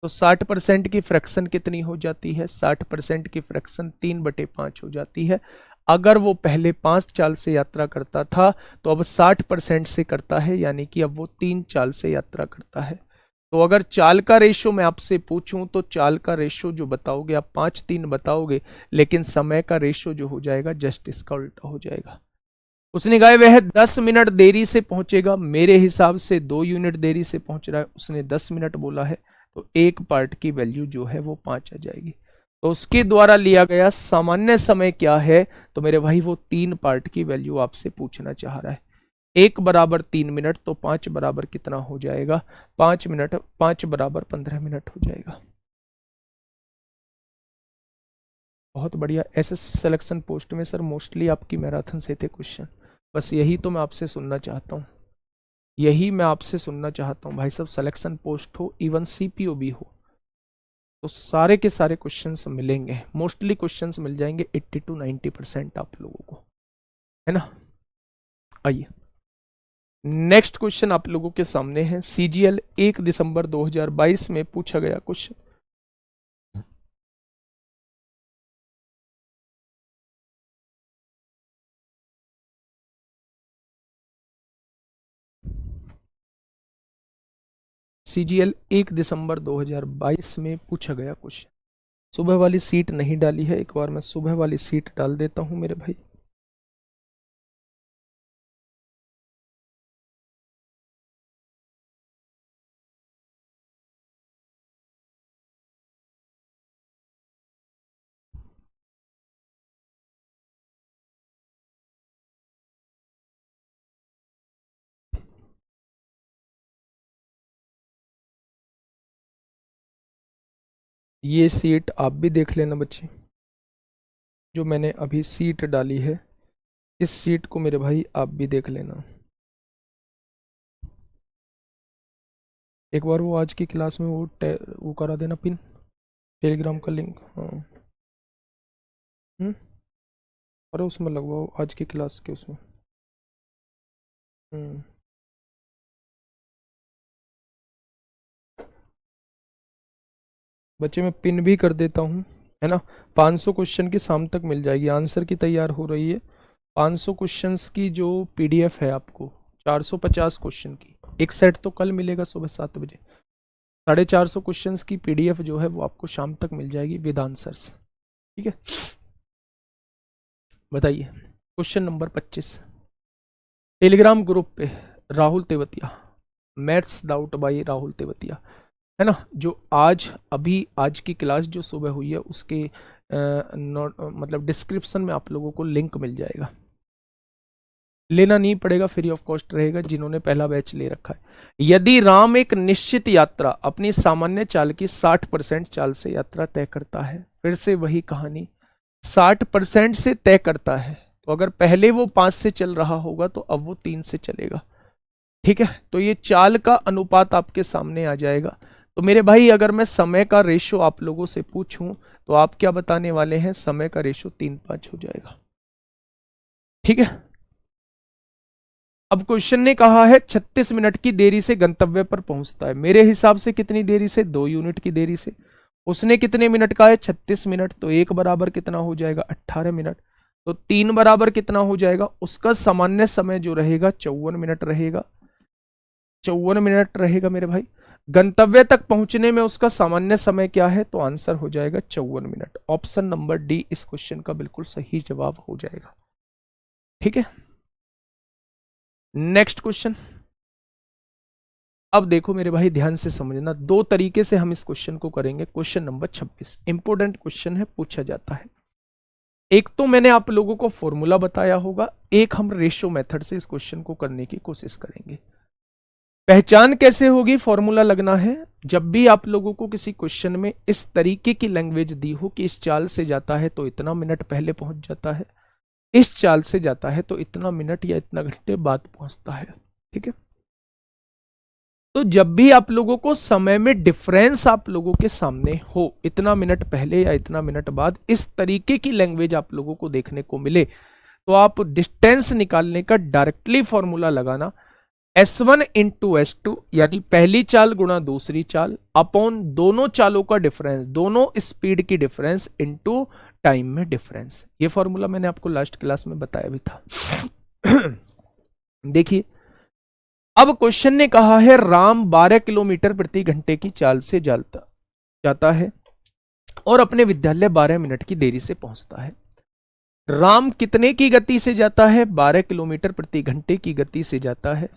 तो 60% की फ्रैक्शन कितनी हो जाती है, 60% की फ्रैक्शन 3/5 हो जाती है। अगर वो पहले 5 चाल से यात्रा करता था तो अब 60% से करता है, यानी कि अब वो 3 चाल से यात्रा करता है। तो अगर चाल का रेशो मैं आपसे पूछूं तो चाल का रेशो जो बताओगे आप 5-3 बताओगे, लेकिन समय का रेशो जो हो जाएगा जस्ट इसका उल्टा हो जाएगा। उसने कहा वह 10 मिनट देरी से पहुंचेगा, मेरे हिसाब से 2 यूनिट देरी से पहुंच रहा है, उसने 10 मिनट बोला है, तो एक पार्ट की वैल्यू जो है वो 5 आ जाएगी। तो उसके द्वारा लिया गया सामान्य समय क्या है, तो मेरे भाई वो 3 पार्ट की वैल्यू आपसे पूछना चाह रहा है। 1 बराबर 3 मिनट, तो 5 बराबर कितना हो जाएगा, 5 मिनट, 5 बराबर 15 मिनट हो जाएगा। बहुत बढ़िया। एसएससी सिलेक्शन पोस्ट में सर मोस्टली आपकी मैराथन से थे क्वेश्चन, बस यही तो मैं आपसे सुनना चाहता हूँ, यही मैं आपसे सुनना चाहता हूँ भाई साहब। सिलेक्शन पोस्ट हो, इवन सीपीओ भी हो, तो सारे के सारे क्वेश्चंस मिलेंगे, मोस्टली क्वेश्चंस मिल जाएंगे 80 to 90% आप लोगों को, है ना। आइए नेक्स्ट क्वेश्चन आप लोगों के सामने है। सीजीएल 1 दिसंबर 2022 में पूछा गया क्वेश्चन। सीजीएल 1 दिसंबर 2022 में पूछा गया क्वेश्चन। सुबह वाली सीट नहीं डाली है, एक बार मैं सुबह वाली सीट डाल देता हूं मेरे भाई। ये सीट आप भी देख लेना बच्चे, जो मैंने अभी सीट डाली है, इस सीट को मेरे भाई आप भी देख लेना। एक बार वो आज की क्लास में वो करा देना पिन, टेलीग्राम का लिंक। हाँ अरे उसमें लगवाओ आज की क्लास के उसमें। हम्म बच्चे मैं पिन भी कर देता हूँ, है ना। 500 क्वेश्चन की शाम तक मिल जाएगी, आंसर की तैयार हो रही है। 500 क्वेश्चंस की जो पीडीएफ है आपको, 450 क्वेश्चन की, एक सेट तो कल मिलेगा सुबह 7 बजे। 450 क्वेश्चंस की पीडीएफ जो है वो आपको शाम तक मिल जाएगी विद आंसर्स। ठीक है, बताइए क्वेश्चन नंबर 25। टेलीग्राम ग्रुप पे Rahul Tewatia, maths doubt by Rahul Tewatia, है ना, जो आज की क्लास जो सुबह हुई है उसके नोट मतलब डिस्क्रिप्शन में आप लोगों को लिंक मिल जाएगा, लेना नहीं पड़ेगा, फ्री ऑफ कॉस्ट रहेगा जिन्होंने पहला बैच ले रखा है। यदि राम एक निश्चित यात्रा अपनी सामान्य चाल की 60% चाल से यात्रा तय करता है, फिर से वही कहानी, 60% से तय करता है, तो अगर पहले वो 5 से चल रहा होगा तो अब वो 3 से चलेगा। ठीक है, तो ये चाल का अनुपात आपके सामने आ जाएगा। तो मेरे भाई अगर मैं समय का रेशो आप लोगों से पूछूं तो आप क्या बताने वाले हैं, समय का रेशो 3-5 हो जाएगा। ठीक है, अब क्वेश्चन ने कहा है 36 मिनट की देरी से गंतव्य पर पहुंचता है, मेरे हिसाब से कितनी देरी से, 2 यूनिट की देरी से। उसने कितने मिनट का है, 36 मिनट, तो 1 बराबर कितना हो जाएगा, 18 मिनट। तो 3 बराबर कितना हो जाएगा, उसका सामान्य समय जो रहेगा 54 मिनट रहेगा, 54 मिनट रहेगा मेरे भाई। गंतव्य तक पहुंचने में उसका सामान्य समय क्या है, तो आंसर हो जाएगा 54 मिनट। ऑप्शन नंबर डी इस क्वेश्चन का बिल्कुल सही जवाब हो जाएगा। ठीक है, नेक्स्ट क्वेश्चन। अब देखो मेरे भाई ध्यान से समझना, दो तरीके से हम इस क्वेश्चन को करेंगे। क्वेश्चन नंबर 26 इंपोर्टेंट क्वेश्चन है, पूछा जाता है। एक तो मैंने आप लोगों को फॉर्मूला बताया होगा, एक हम रेशियो मेथड से इस क्वेश्चन को करने की कोशिश करेंगे। पहचान कैसे होगी? फॉर्मूला लगना है जब भी आप लोगों को किसी क्वेश्चन में इस तरीके की लैंग्वेज दी हो कि इस चाल से जाता है तो इतना मिनट पहले पहुंच जाता है, इस चाल से जाता है तो इतना मिनट या इतना घंटे बाद पहुंचता है, ठीक है। तो जब भी आप लोगों को समय में डिफरेंस आप लोगों के सामने हो, इतना मिनट पहले या इतना मिनट बाद, इस तरीके की लैंग्वेज आप लोगों को देखने को मिले, तो आप डिस्टेंस निकालने का डायरेक्टली फॉर्मूला लगाना, S1 इंटू S2 यानी पहली चाल गुणा दूसरी चाल अपॉन दोनों चालों का डिफरेंस, दोनों स्पीड की डिफरेंस इंटू टाइम में डिफरेंस। ये फॉर्मूला मैंने आपको लास्ट क्लास में बताया भी था। देखिए अब क्वेश्चन ने कहा है राम 12 किलोमीटर प्रति घंटे की चाल से जाता है और अपने विद्यालय 12 मिनट की देरी से पहुंचता है। राम कितने की गति से जाता है? 12 किलोमीटर प्रति घंटे की गति से जाता है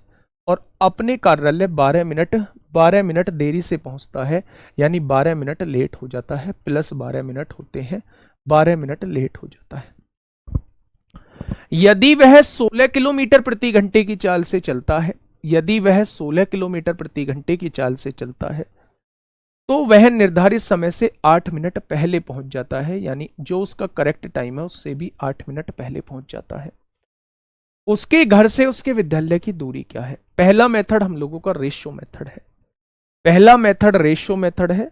और अपने कार्यालय 12 मिनट देरी से पहुंचता है, यानी 12 मिनट लेट हो जाता है, प्लस 12 मिनट होते हैं, 12 मिनट लेट हो जाता है। यदि वह 16 किलोमीटर प्रति घंटे की चाल से चलता है, यदि वह 16 किलोमीटर प्रति घंटे की चाल से चलता है तो वह निर्धारित समय से 8 मिनट पहले पहुंच जाता है, यानी जो उसका करेक्ट टाइम है उससे भी 8 मिनट पहले पहुंच जाता है। उसके घर से उसके विद्यालय की दूरी क्या है? पहला मेथड हम लोगों का रेशियो मेथड है, पहला मेथड रेशियो मेथड है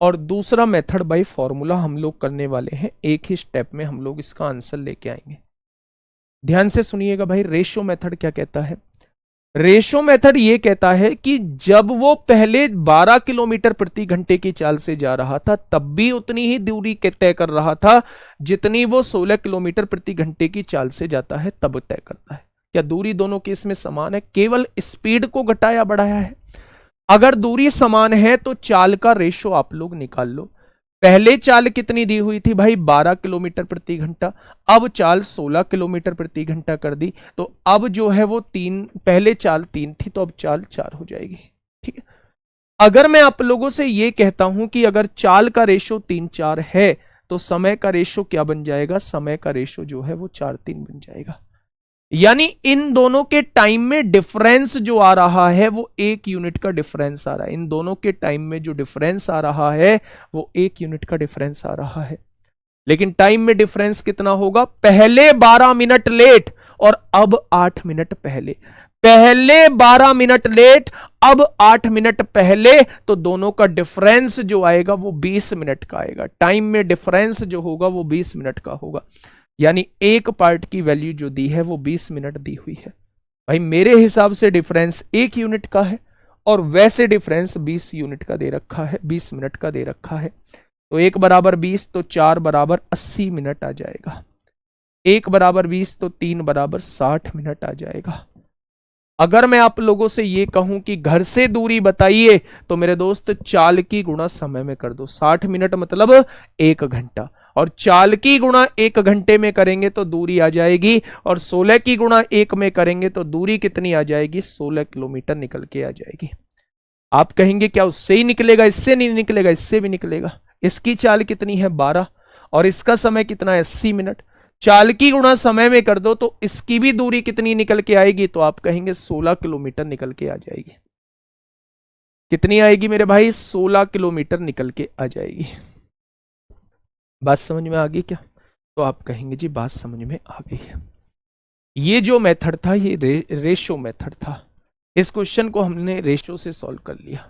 और दूसरा मेथड बाय फॉर्मूला हम लोग करने वाले हैं। एक ही स्टेप में हम लोग इसका आंसर लेके आएंगे। ध्यान से सुनिएगा भाई, रेशियो मेथड क्या कहता है? रेशियो मेथड ये कहता है कि जब वो पहले 12 किलोमीटर प्रति घंटे की चाल से जा रहा था तब भी उतनी ही दूरी तय कर रहा था जितनी वो 16 किलोमीटर प्रति घंटे की चाल से जाता है तब तय करता है। क्या दूरी दोनों केस में समान है? केवल स्पीड को घटाया बढ़ाया है। अगर दूरी समान है तो चाल का रेशियो आप लोग निकाल लो। पहले चाल कितनी दी हुई थी भाई? 12 किलोमीटर प्रति घंटा, अब चाल 16 किलोमीटर प्रति घंटा कर दी, तो अब जो है वो 3, पहले चाल 3 थी तो अब चाल 4 हो जाएगी, ठीक है। अगर मैं आप लोगों से ये कहता हूं कि अगर चाल का रेशियो 3-4 है तो समय का रेशियो क्या बन जाएगा? समय का रेशियो जो है वो 4-3 बन जाएगा, यानी इन दोनों के टाइम में डिफरेंस जो आ रहा है वो 1 यूनिट का डिफरेंस आ रहा है। इन दोनों के टाइम में जो डिफरेंस आ रहा है वो 1 यूनिट का डिफरेंस आ रहा है। लेकिन टाइम में डिफरेंस कितना होगा? पहले 12 मिनट लेट और अब 8 मिनट पहले, पहले 12 मिनट लेट अब 8 मिनट पहले, तो दोनों का डिफरेंस जो आएगा वो 20 मिनट का आएगा। टाइम में डिफरेंस जो होगा वो 20 मिनट का होगा, यानी एक पार्ट की वैल्यू जो दी है वो 20 मिनट दी हुई है। भाई मेरे हिसाब से डिफरेंस 1 यूनिट का है और वैसे डिफरेंस 20 यूनिट का दे रखा है, 20 मिनट का दे रखा है। तो 1 बराबर 20 तो 4 बराबर 80 मिनट आ जाएगा, 1 बराबर 20 तो 3 बराबर 60 मिनट आ जाएगा। अगर मैं आप लोगों से ये कहूं कि घर से दूरी बताइए तो मेरे दोस्त चाल की गुणा समय में कर दो। 60 मिनट मतलब 1 घंटा, और चाल की गुणा 1 घंटे में करेंगे तो दूरी आ जाएगी, और 16 की गुणा 1 में करेंगे तो दूरी कितनी आ जाएगी? 16 किलोमीटर निकल के आ जाएगी। आप कहेंगे क्या उससे ही निकलेगा? इससे नहीं निकलेगा, इससे भी निकलेगा। इसकी चाल कितनी है? 12, और इसका समय कितना है? 80 मिनट। चाल की गुणा समय में कर दो तो इसकी भी दूरी कितनी निकल के आएगी? तो आप कहेंगे 16 किलोमीटर निकल के आ जाएगी। कितनी आएगी मेरे भाई? 16 किलोमीटर निकल के आ जाएगी। बात समझ में आ गई क्या? तो आप कहेंगे जी बात समझ में आ गई है। ये जो मेथड था ये रेशियो मेथड था। इस क्वेश्चन को हमने रेशियो से सॉल्व कर लिया।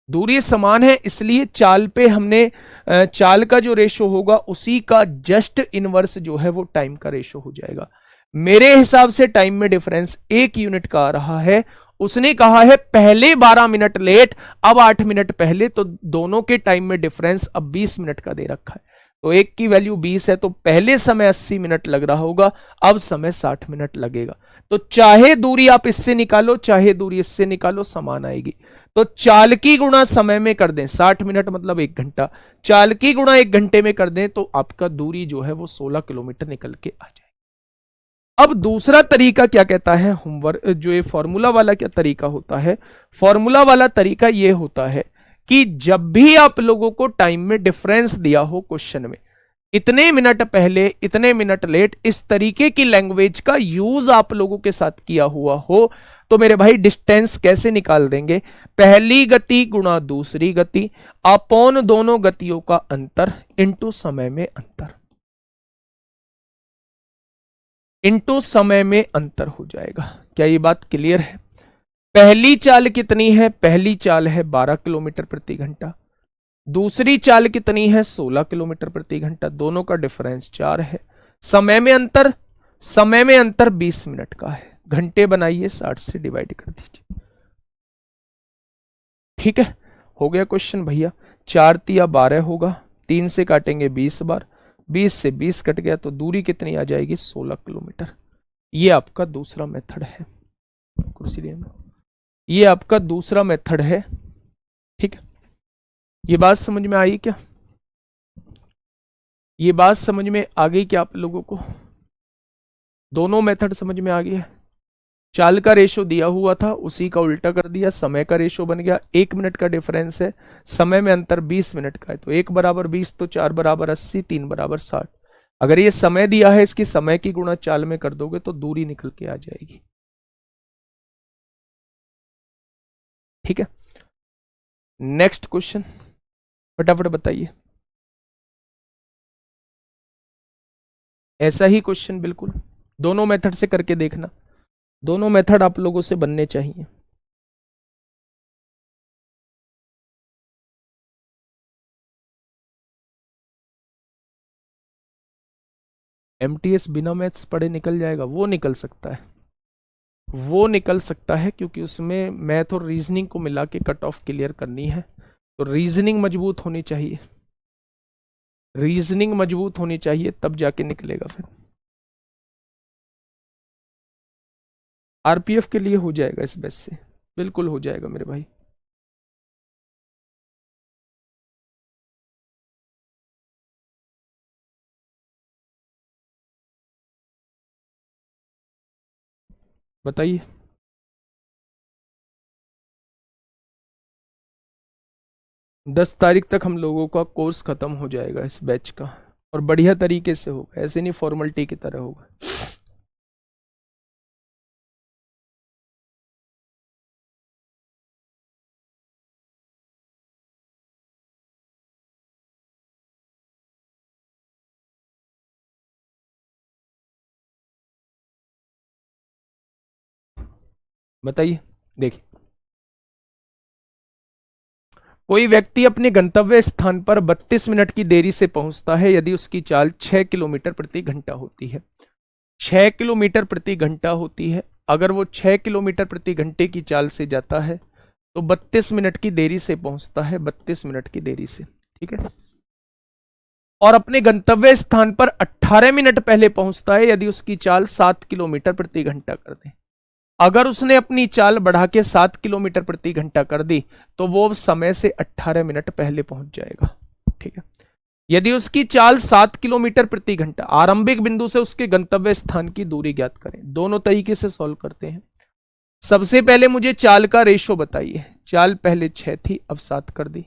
दूरी समान है इसलिए चाल पे हमने चाल का जो रेशियो होगा उसी का जस्ट इनवर्स जो है वो टाइम का रेशियो हो जाएगा। मेरे हिसाब से टाइम में डिफरेंस 1 यूनिट का आ रहा है। उसने कहा है पहले 12 मिनट लेट अब 8 मिनट पहले, तो दोनों के टाइम में डिफरेंस अब 20 मिनट का दे रखा है। तो एक की वैल्यू 20 है तो पहले समय 80 मिनट लग रहा होगा, अब समय 60 मिनट लगेगा। तो चाहे दूरी आप इससे निकालो चाहे दूरी इससे निकालो समान आएगी। तो चाल की गुणा समय में कर दें, 60 मिनट मतलब 1 घंटा, चाल की गुणा 1 घंटे में कर दें तो आपका दूरी जो है वो 16 किलोमीटर निकल के आ जाए। अब दूसरा तरीका क्या कहता है, होमवर्क जो ये फॉर्मूला वाला क्या तरीका होता है, फॉर्मूला वाला तरीका ये होता है कि जब भी आप लोगों को टाइम में डिफरेंस दिया हो क्वेश्चन में, इतने मिनट पहले इतने मिनट लेट, इस तरीके की लैंग्वेज का यूज आप लोगों के साथ किया हुआ हो, तो मेरे भाई डिस्टेंस कैसे निकाल देंगे, पहली गति गुणा दूसरी गति अपॉन दोनों गतियों का अंतर इंटू समय में अंतर, इंटू समय में अंतर हो जाएगा। क्या ये बात क्लियर है? पहली चाल कितनी है, पहली चाल है 12 किलोमीटर प्रति घंटा, दूसरी चाल कितनी है 16 किलोमीटर प्रति घंटा, दोनों का डिफरेंस 4 है। समय में अंतर, समय में अंतर 20 मिनट का है, घंटे बनाइए 60 से डिवाइड कर दीजिए। ठीक है, हो गया क्वेश्चन भैया। 4 तिया 12 होगा, 3 से काटेंगे 20 बार, 20 से 20 कट गया तो दूरी कितनी आ जाएगी 16 किलोमीटर। ये आपका दूसरा मेथड है, कुर्सी लेना, ये आपका दूसरा मेथड है। ठीक है, ये बात समझ में आई क्या? ये बात समझ में आ गई क्या आप लोगों को? दोनों मेथड समझ में आ गया? चाल का रेशो दिया हुआ था, उसी का उल्टा कर दिया, समय का रेशो बन गया, 1 मिनट का डिफरेंस है, समय में अंतर 20 मिनट का है, तो 1 बराबर 20 तो 4 बराबर 80, 3 बराबर 60। अगर ये समय दिया है, इसकी समय की गुणा चाल में कर दोगे तो दूरी निकल के आ जाएगी। ठीक है, नेक्स्ट क्वेश्चन फटाफट बताइए। ऐसा ही क्वेश्चन बिल्कुल दोनों मेथड से करके देखना, दोनों मेथड आप लोगों से बनने चाहिए। एमटीएस बिना मैथ्स पढ़े निकल जाएगा? वो निकल सकता है, वो निकल सकता है, क्योंकि उसमें मैथ और रीजनिंग को मिला के कट ऑफ क्लियर करनी है, तो रीजनिंग मजबूत होनी चाहिए, रीजनिंग मजबूत होनी चाहिए, तब जाके निकलेगा। फिर आरपीएफ के लिए हो जाएगा, इस बेस से बिल्कुल हो जाएगा मेरे भाई। बताइए। 10 तारीख तक हम लोगों का कोर्स खत्म हो जाएगा इस बैच का, और बढ़िया तरीके से होगा, ऐसे नहीं फॉर्मेलिटी की तरह होगा। बताइए। देखिए, कोई व्यक्ति अपने गंतव्य स्थान पर 32 मिनट की देरी से पहुंचता है यदि उसकी चाल 6 किलोमीटर प्रति घंटा होती है। 6 किलोमीटर प्रति घंटा होती है, अगर वो 6 किलोमीटर प्रति घंटे की चाल से जाता है तो 32 मिनट की देरी से पहुंचता है, 32 मिनट की देरी से। ठीक है, और अपने गंतव्य स्थान पर 18 मिनट पहले पहुंचता है यदि उसकी चाल 7 किलोमीटर प्रति घंटा कर दे। अगर उसने अपनी चाल बढ़ा के 7 किलोमीटर प्रति घंटा कर दी तो वो समय से 18 मिनट पहले पहुंच जाएगा। ठीक है, यदि उसकी चाल 7 किलोमीटर प्रति घंटा, आरंभिक बिंदु से उसके गंतव्य स्थान की दूरी ज्ञात करें। दोनों तरीके से सॉल्व करते हैं। सबसे पहले मुझे चाल का रेशो बताइए। चाल पहले 6 थी, अब 7 कर दी,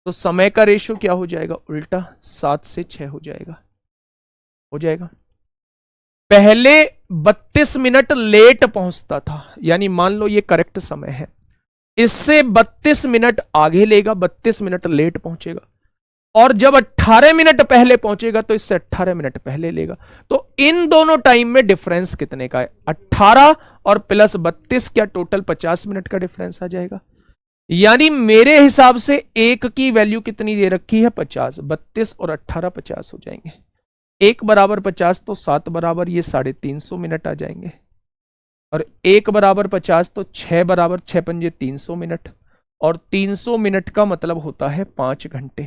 तो समय का रेशो क्या हो जाएगा, उल्टा 7 से 6 हो जाएगा, हो जाएगा। पहले 32 मिनट लेट पहुंचता था, यानी मान लो ये करेक्ट समय है, इससे 32 मिनट आगे लेगा, 32 मिनट लेट पहुंचेगा, और जब 18 मिनट पहले पहुंचेगा तो इससे 18 मिनट पहले लेगा। तो इन दोनों टाइम में डिफरेंस कितने का है, 18 और प्लस 32, क्या टोटल 50 मिनट का डिफरेंस आ जाएगा। यानी मेरे हिसाब से एक की वैल्यू कितनी दे रखी है, 50, 32 और 18 50 हो जाएंगे, 1 बराबर 50 तो 7 बराबर ये 350 मिनट आ जाएंगे, और 1 बराबर 50 तो 6 बराबर 6 पंजे 300 मिनट, और 300 मिनट का मतलब होता है 5 घंटे।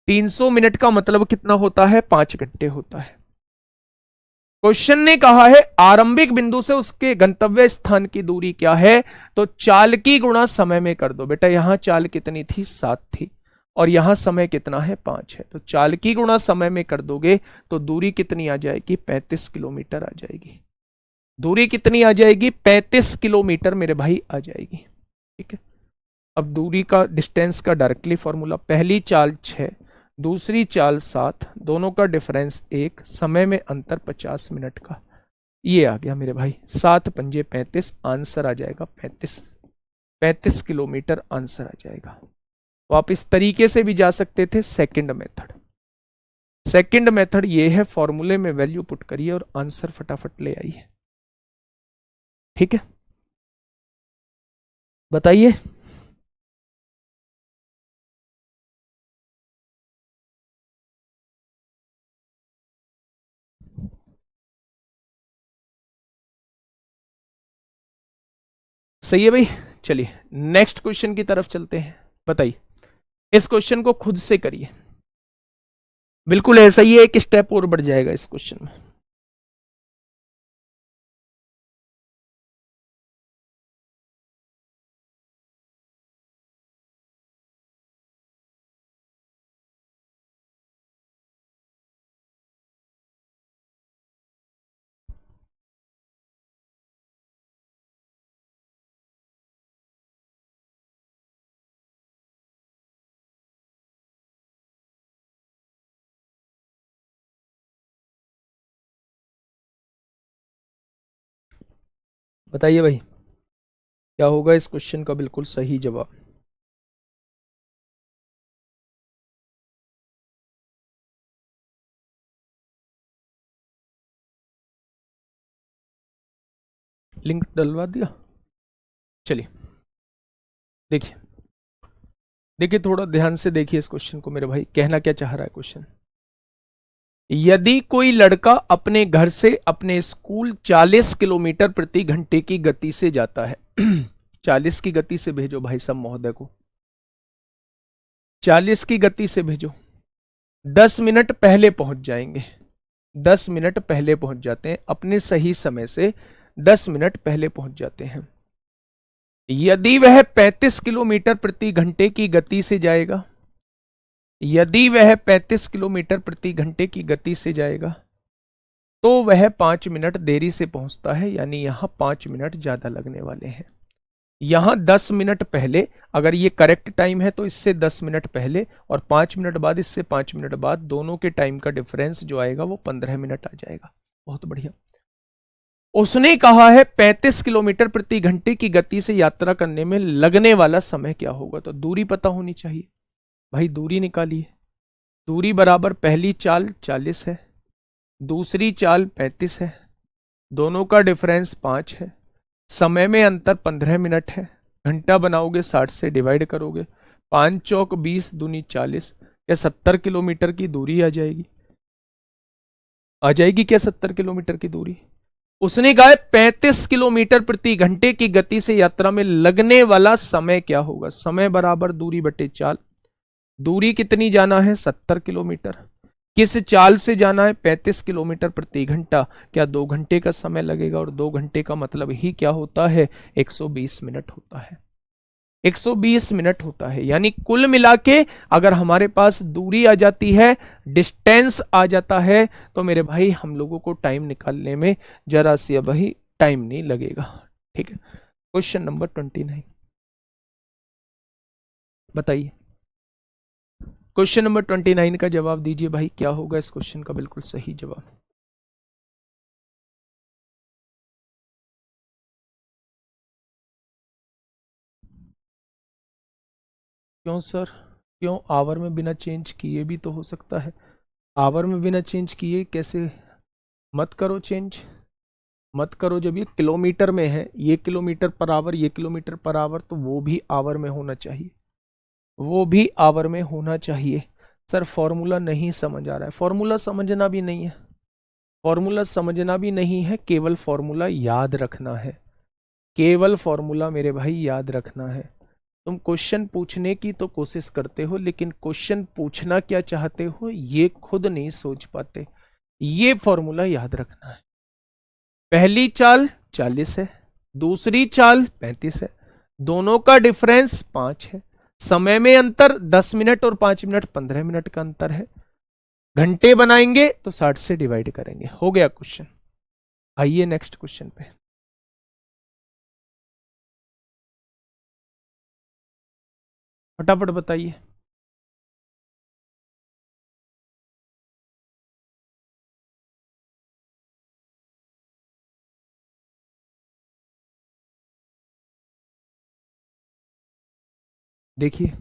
300 मिनट का मतलब कितना होता है, 5 घंटे होता है। क्वेश्चन ने कहा है आरंभिक बिंदु से उसके गंतव्य स्थान की दूरी क्या है, तो चाल की गुणा समय में कर दो। बेटा यहां चाल कितनी थी, 7 थी, और यहां समय कितना है, 5 है, तो चाल की गुणा समय में कर दोगे तो दूरी कितनी आ जाएगी, 35 किलोमीटर आ जाएगी। दूरी कितनी आ जाएगी? 35 किलोमीटर मेरे भाई आ जाएगी। ठीक है, अब दूरी का, डिस्टेंस का डायरेक्टली फॉर्मूला, पहली चाल 6, दूसरी चाल 7, दोनों का डिफरेंस 1, समय में अंतर 50 मिनट का, ये आ गया मेरे भाई 7 पंजे 35, आंसर आ जाएगा 35 किलोमीटर आंसर आ जाएगा। तो आप इस तरीके से भी जा सकते थे, सेकंड मेथड। सेकंड मेथड ये है, फॉर्मूले में वैल्यू पुट करिए और आंसर फटाफट ले आइए। ठीक है, बताइए। सही है भाई, चलिए नेक्स्ट क्वेश्चन की तरफ चलते हैं। बताइए, इस क्वेश्चन को खुद से करिए, बिल्कुल ऐसा ही है, एक स्टेप और बढ़ जाएगा इस क्वेश्चन में। बताइए भाई, क्या होगा इस क्वेश्चन का बिल्कुल सही जवाब? लिंक डलवा दिया। चलिए देखिए, देखिए थोड़ा ध्यान से देखिए इस क्वेश्चन को मेरे भाई, कहना क्या चाह रहा है क्वेश्चन। यदि कोई लड़का अपने घर से अपने स्कूल 40 किलोमीटर प्रति घंटे की गति से जाता है 40 की गति से भेजो भाई साहब महोदय को, 40 की गति से भेजो, 10 मिनट पहले पहुंच जाएंगे, 10 मिनट पहले पहुंच जाते हैं, अपने सही समय से 10 मिनट पहले पहुंच जाते हैं। यदि वह 35 किलोमीटर प्रति घंटे की गति से जाएगा, यदि वह 35 किलोमीटर प्रति घंटे की गति से जाएगा तो वह 5 मिनट देरी से पहुंचता है, यानी यहां 5 मिनट ज्यादा लगने वाले हैं। यहां 10 मिनट पहले, अगर ये करेक्ट टाइम है तो इससे 10 मिनट पहले, और 5 मिनट बाद इससे 5 मिनट बाद, दोनों के टाइम का डिफरेंस जो आएगा वो 15 मिनट आ जाएगा। बहुत बढ़िया। उसने कहा है 35 किलोमीटर प्रति घंटे की गति से यात्रा करने में लगने वाला समय क्या होगा, तो दूरी पता होनी चाहिए भाई, दूरी निकालिए। दूरी बराबर पहली चाल 40 है, दूसरी चाल 35 है, दोनों का डिफरेंस 5 है, समय में अंतर 15 मिनट है, घंटा बनाओगे 60 से डिवाइड करोगे, 5 चौक 20 दूनी 40, या 70 किलोमीटर की दूरी आ जाएगी। आ जाएगी क्या 70 किलोमीटर की दूरी? उसने कहा 35 किलोमीटर प्रति घंटे की गति से यात्रा में लगने वाला समय क्या होगा। समय बराबर दूरी बटे चाल, दूरी कितनी जाना है 70 किलोमीटर, किस चाल से जाना है 35 किलोमीटर प्रति घंटा, क्या 2 घंटे का समय लगेगा, और 2 घंटे का मतलब ही क्या होता है 120 मिनट होता है, 120 मिनट होता है। यानी कुल मिला के अगर हमारे पास दूरी आ जाती है, डिस्टेंस आ जाता है, तो मेरे भाई हम लोगों को टाइम निकालने में जरा सी भाई टाइम नहीं लगेगा। ठीक है, क्वेश्चन नंबर 29 बताइए, क्वेश्चन नंबर 29 का जवाब दीजिए भाई, क्या होगा इस क्वेश्चन का बिल्कुल सही जवाब? क्यों सर, क्यों आवर में बिना चेंज किए भी तो हो सकता है? आवर में बिना चेंज किए कैसे? मत करो चेंज, मत करो। जब ये किलोमीटर में है, ये किलोमीटर पर आवर, ये किलोमीटर पर आवर, तो वो भी आवर में होना चाहिए, वो भी आवर में होना चाहिए। सर फॉर्मूला नहीं समझ आ रहा है, फॉर्मूला समझना भी नहीं है, फॉर्मूला समझना भी नहीं है, केवल फॉर्मूला याद रखना है, केवल फॉर्मूला मेरे भाई याद रखना है। तुम क्वेश्चन पूछने की तो कोशिश करते हो, लेकिन क्वेश्चन पूछना क्या चाहते हो ये खुद नहीं सोच पाते। ये फॉर्मूला याद रखना है। पहली चाल 40 है, दूसरी चाल 35 है, दोनों का डिफरेंस 5 है, समय में अंतर 10 मिनट और 5 मिनट 15 मिनट का अंतर है, घंटे बनाएंगे तो 60 से डिवाइड करेंगे, हो गया क्वेश्चन। आइए नेक्स्ट क्वेश्चन पे। फटाफट बताइए। देखिए,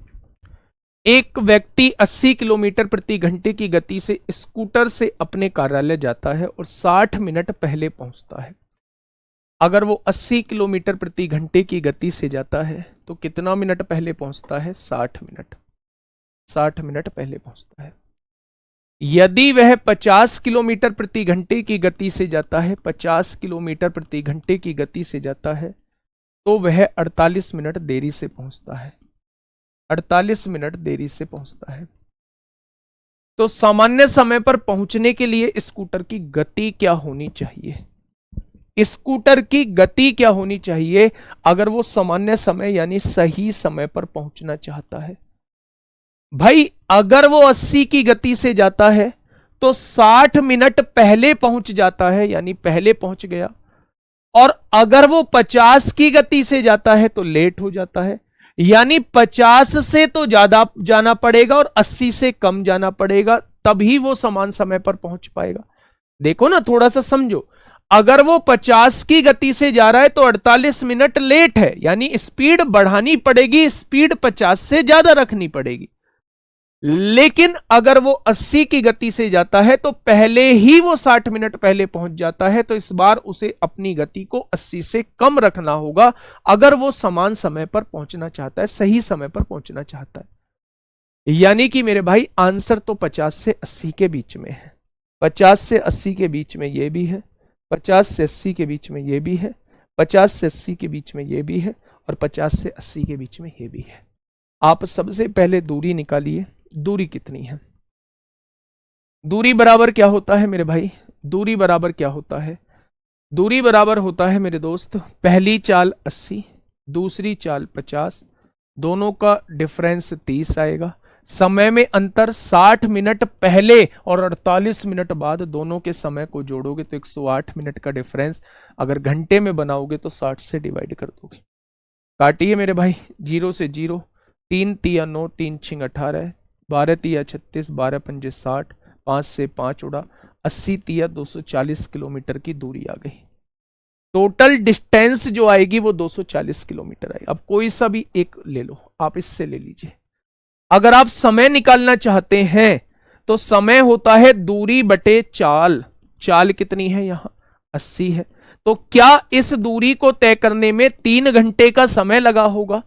एक व्यक्ति 80 किलोमीटर प्रति घंटे की गति से स्कूटर से अपने कार्यालय जाता है और 60 मिनट पहले पहुंचता है। अगर वो 80 किलोमीटर प्रति घंटे की गति से जाता है तो कितना मिनट पहले पहुंचता है? 60 मिनट। 60 मिनट पहले पहुंचता है। यदि वह 50 किलोमीटर प्रति घंटे की गति से जाता है, 50 किलोमीटर प्रति घंटे की गति से जाता है, तो वह 48 मिनट देरी से पहुंचता है। 48 मिनट देरी से पहुंचता है। तो सामान्य समय पर पहुंचने के लिए स्कूटर की गति क्या होनी चाहिए? स्कूटर की गति क्या होनी चाहिए अगर वो सामान्य समय यानी सही समय पर पहुंचना चाहता है? भाई, अगर वो 80 की गति से जाता है तो 60 मिनट पहले पहुंच जाता है, यानी पहले पहुंच गया। और अगर वो 50 की गति से जाता है तो लेट हो जाता है, यानी 50 से तो ज्यादा जाना पड़ेगा और 80 से कम जाना पड़ेगा, तभी वो समान समय पर पहुंच पाएगा। देखो ना, थोड़ा सा समझो। अगर वो 50 की गति से जा रहा है तो 48 मिनट लेट है, यानी स्पीड बढ़ानी पड़ेगी, स्पीड 50 से ज्यादा रखनी पड़ेगी। लेकिन अगर वो 80 की गति से जाता है तो पहले ही वो 60 मिनट पहले पहुंच जाता है, तो इस बार उसे अपनी गति को 80 से कम रखना होगा अगर वो समान समय पर पहुंचना चाहता है, सही समय पर पहुंचना चाहता है। यानी कि मेरे भाई, आंसर तो 50 से 80 के बीच में है। 50 से 80 के बीच में ये भी है, 50 से 80 के बीच में ये भी है, 50 से 80 के बीच में ये भी है, और 50 से 80 के बीच में ये भी है। आप सबसे पहले दूरी निकालिए। दूरी कितनी है? दूरी बराबर क्या होता है मेरे भाई? दूरी बराबर क्या होता है? दूरी बराबर होता है मेरे दोस्त, पहली चाल 80, दूसरी चाल 50, दोनों का डिफरेंस 30 आएगा। समय में अंतर 60 मिनट पहले और 48 मिनट बाद, दोनों के समय को जोड़ोगे तो 108 मिनट का डिफरेंस। अगर घंटे में बनाओगे तो 60 से डिवाइड कर दोगे। काटिए मेरे भाई, 0 से 0, 3 तिया 9, 3 छिंग 18, 12 तिया 36, 12 पंजे 60, 5 से 5 उड़ा, 80 तिया 240 किलोमीटर की दूरी आ गई। टोटल डिस्टेंस जो आएगी वो 240 किलोमीटर आएगी। अब कोई सा भी एक ले लो, आप इससे ले लीजिए। अगर आप समय निकालना चाहते हैं तो समय होता है दूरी बटे चाल। चाल कितनी है यहां? 80 है। तो क्या इस दूरी को तय करने में 3 घंटे का समय लगा होगा?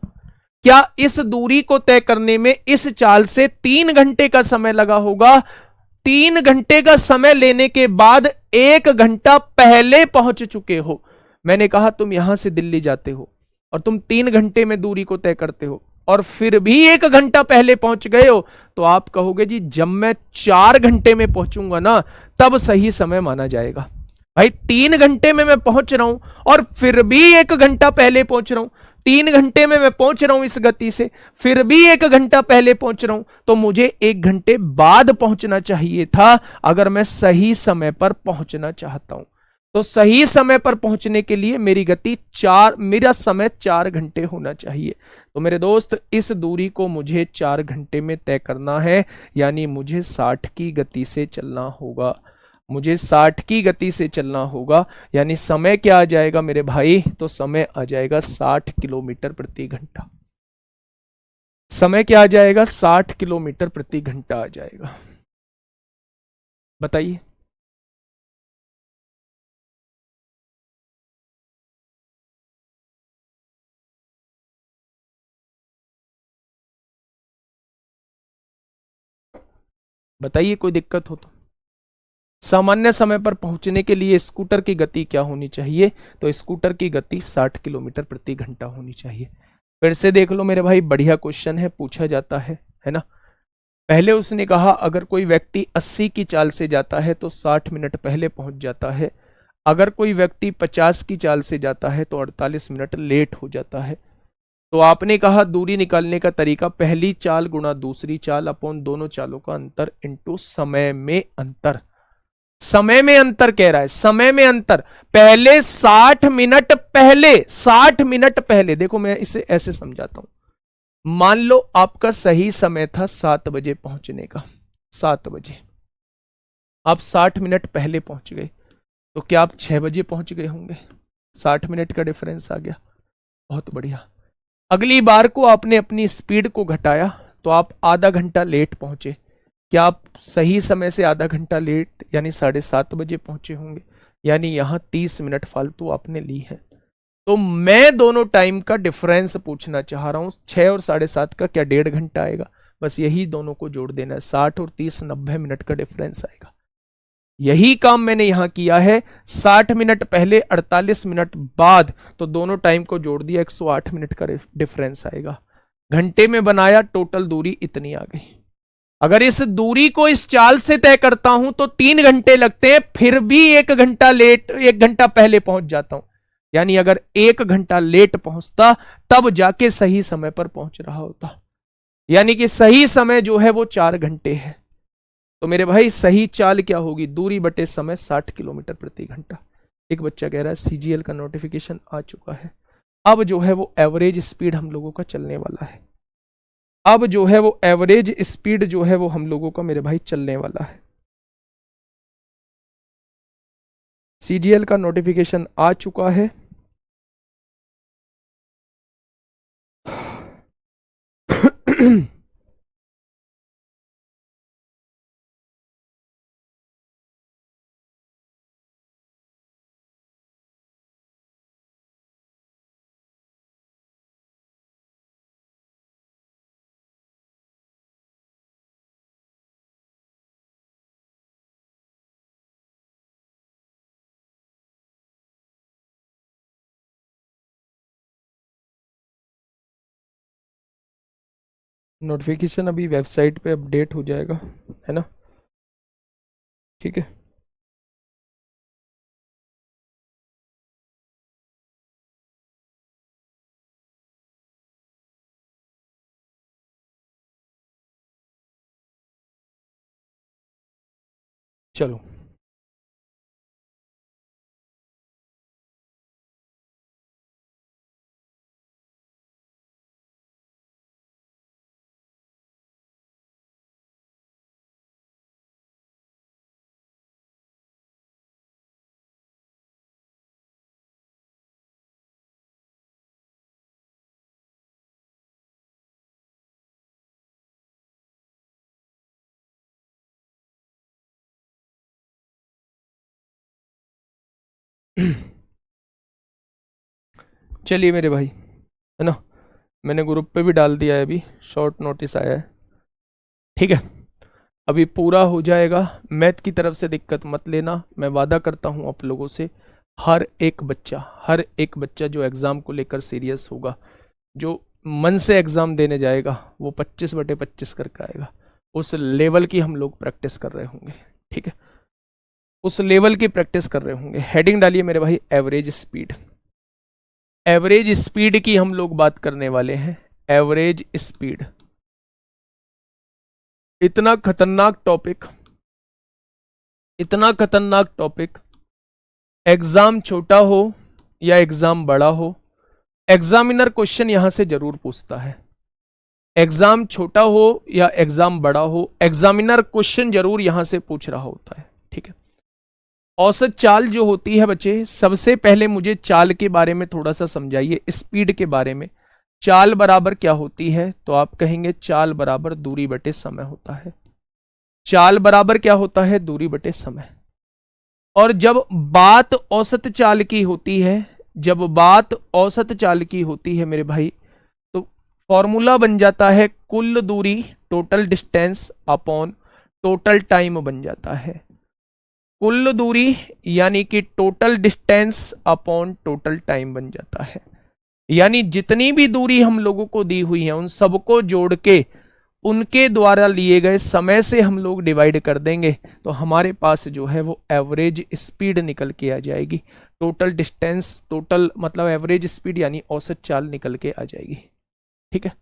क्या इस दूरी को तय करने में इस चाल से 3 घंटे का समय लगा होगा? 3 घंटे का समय लेने के बाद 1 घंटा पहले पहुंच चुके हो। मैंने कहा तुम यहां से दिल्ली जाते हो और तुम 3 घंटे में दूरी को तय करते हो और फिर भी 1 घंटा पहले पहुंच गए हो, तो आप कहोगे जी जब मैं 4 घंटे में पहुंचूंगा ना तब सही समय माना जाएगा। भाई 3 घंटे में मैं पहुंच रहा हूं और फिर भी 1 घंटा पहले पहुंच रहा हूं, 3 घंटे में मैं पहुंच रहा हूं इस गति से, फिर भी 1 घंटा पहले पहुंच रहा हूं, तो मुझे 1 घंटे बाद पहुंचना चाहिए था अगर मैं सही समय पर पहुंचना चाहता हूं। तो सही समय पर पहुंचने के लिए मेरा समय 4 घंटे होना चाहिए। तो मेरे दोस्त, इस दूरी को मुझे 4 घंटे में तय करना है, यानी मुझे 60 की गति से चलना होगा। मुझे 60 की गति से चलना होगा, यानी समय क्या आ जाएगा मेरे भाई? तो समय आ जाएगा 60 किलोमीटर प्रति घंटा। समय क्या आ जाएगा? 60 किलोमीटर प्रति घंटा आ जाएगा। बताइए। बताइए, कोई दिक्कत हो तो। सामान्य समय पर पहुंचने के लिए स्कूटर की गति क्या होनी चाहिए? तो स्कूटर की गति 60 किलोमीटर प्रति घंटा होनी चाहिए। फिर से देख लो मेरे भाई, बढ़िया क्वेश्चन है, पूछा जाता है ना। पहले उसने कहा अगर कोई व्यक्ति 80 की चाल से जाता है तो 60 मिनट पहले पहुंच जाता है, अगर कोई व्यक्ति 50 की चाल से जाता है तो 48 मिनट लेट हो जाता है। तो आपने कहा दूरी निकालने का तरीका, पहली चाल गुणा दूसरी चाल अपॉन दोनों चालों का अंतर इंटू समय में अंतर। समय में अंतर कह रहा है, समय में अंतर। पहले 60 मिनट पहले, 60 मिनट पहले, देखो मैं इसे ऐसे समझाता हूं। मान लो आपका सही समय था 7 बजे पहुंचने का, 7 बजे आप 60 मिनट पहले पहुंच गए, तो क्या आप 6 बजे पहुंच गए होंगे? 60 मिनट का डिफरेंस आ गया, बहुत बढ़िया। अगली बार को आपने अपनी स्पीड को घटाया, तो आप आधा घंटा लेट पहुंचे, क्या आप सही समय से आधा घंटा लेट यानी 7:30 बजे पहुंचे होंगे? यानी यहां 30 मिनट फालतू आपने ली है। तो मैं दोनों टाइम का डिफरेंस पूछना चाह रहा हूं, 6 और 7:30 का क्या 1.5 घंटा आएगा? बस यही दोनों को जोड़ देना है, 60 और 30 90 मिनट का डिफरेंस आएगा। यही काम मैंने यहां किया है, 60 मिनट पहले 48 मिनट बाद, तो दोनों टाइम को जोड़ दिया, 108 मिनट का डिफरेंस आएगा। घंटे में बनाया, टोटल दूरी इतनी आ गई। अगर इस दूरी को इस चाल से तय करता हूं तो 3 घंटे लगते हैं, फिर भी 1 घंटा लेट, 1 घंटा पहले पहुंच जाता हूं। यानी अगर 1 घंटा लेट पहुंचता तब जाके सही समय पर पहुंच रहा होता। यानी कि सही समय जो है वो 4 घंटे है। तो मेरे भाई सही चाल क्या होगी? दूरी बटे समय 60 किलोमीटर प्रति घंटा। एक बच्चा कह रहा है सीजीएल का नोटिफिकेशन आ चुका है। अब जो है वो एवरेज स्पीड हम लोगों का चलने वाला है। अब जो है वो एवरेज स्पीड जो है वो हम लोगों का मेरे भाई चलने वाला है। सीजीएल का नोटिफिकेशन आ चुका है। नोटिफिकेशन अभी वेबसाइट पे अपडेट हो जाएगा, है ना? ठीक है। चलो चलिए मेरे भाई, है ना, मैंने ग्रुप पे भी डाल दिया है, अभी शॉर्ट नोटिस आया है। ठीक है, अभी पूरा हो जाएगा। मैथ की तरफ से दिक्कत मत लेना, मैं वादा करता हूँ आप लोगों से, हर एक बच्चा जो एग्ज़ाम को लेकर सीरियस होगा, जो मन से एग्ज़ाम देने जाएगा, वो 25/25 करके आएगा। उस लेवल की हम लोग प्रैक्टिस कर रहे होंगे। ठीक है, उस लेवल की प्रैक्टिस कर रहे होंगे। हेडिंग डालिए मेरे भाई, एवरेज स्पीड। एवरेज स्पीड की हम लोग बात करने वाले हैं। एवरेज स्पीड, इतना खतरनाक टॉपिक, इतना खतरनाक टॉपिक, एग्जाम छोटा हो या एग्जाम बड़ा हो, एग्जामिनर क्वेश्चन यहां से जरूर पूछता है। एग्जाम छोटा हो या एग्जाम बड़ा हो, एग्जामिनर क्वेश्चन जरूर यहां से पूछ रहा होता है। ठीक है, औसत चाल जो होती है बच्चे, सबसे पहले मुझे चाल के बारे में थोड़ा सा समझाइए, स्पीड के बारे में। चाल बराबर क्या होती है? तो आप कहेंगे चाल बराबर दूरी बटे समय होता है। चाल बराबर क्या होता है? दूरी बटे समय। और जब बात औसत चाल की होती है, जब बात औसत चाल की होती है मेरे भाई, तो फॉर्मूला बन जाता है कुल दूरी, total distance upon total time बन जाता है। कुल दूरी यानी कि total distance upon total time बन जाता है। यानी जितनी भी दूरी हम लोगों को दी हुई है, उन सबको जोड़ के उनके द्वारा लिए गए समय से हम लोग डिवाइड कर देंगे, तो हमारे पास जो है वो एवरेज स्पीड निकल के आ जाएगी। टोटल डिस्टेंस, टोटल मतलब एवरेज स्पीड यानी औसत चाल निकल के आ जाएगी। ठीक है,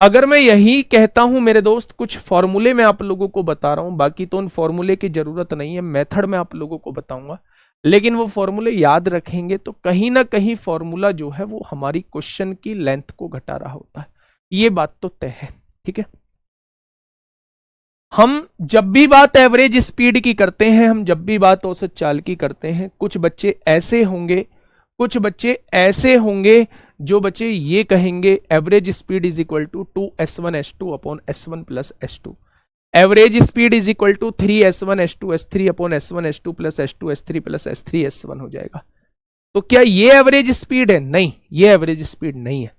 अगर मैं यही कहता हूं मेरे दोस्त, कुछ फॉर्मूले मैं आप लोगों को बता रहा हूं, बाकी तो उन फॉर्मूले की जरूरत नहीं है, मेथड मैं आप लोगों को बताऊंगा, लेकिन वो फॉर्मूले याद रखेंगे तो कहीं ना कहीं फॉर्मूला जो है वो हमारी क्वेश्चन की लेंथ को घटा रहा होता है, ये बात तो तय है। ठीक है, हम जब भी बात एवरेज स्पीड की करते हैं, हम जब भी बात औसत चाल की करते हैं, कुछ बच्चे ऐसे होंगे, कुछ बच्चे ऐसे होंगे जो बच्चे ये कहेंगे average speed is equal to 2s1s2 upon s1 plus s2, average speed is equal to 3s1s2s3 upon s1s2 plus s2s3 plus s3s1 हो जाएगा। तो क्या ये एवरेज स्पीड है? नहीं, ये एवरेज स्पीड नहीं है।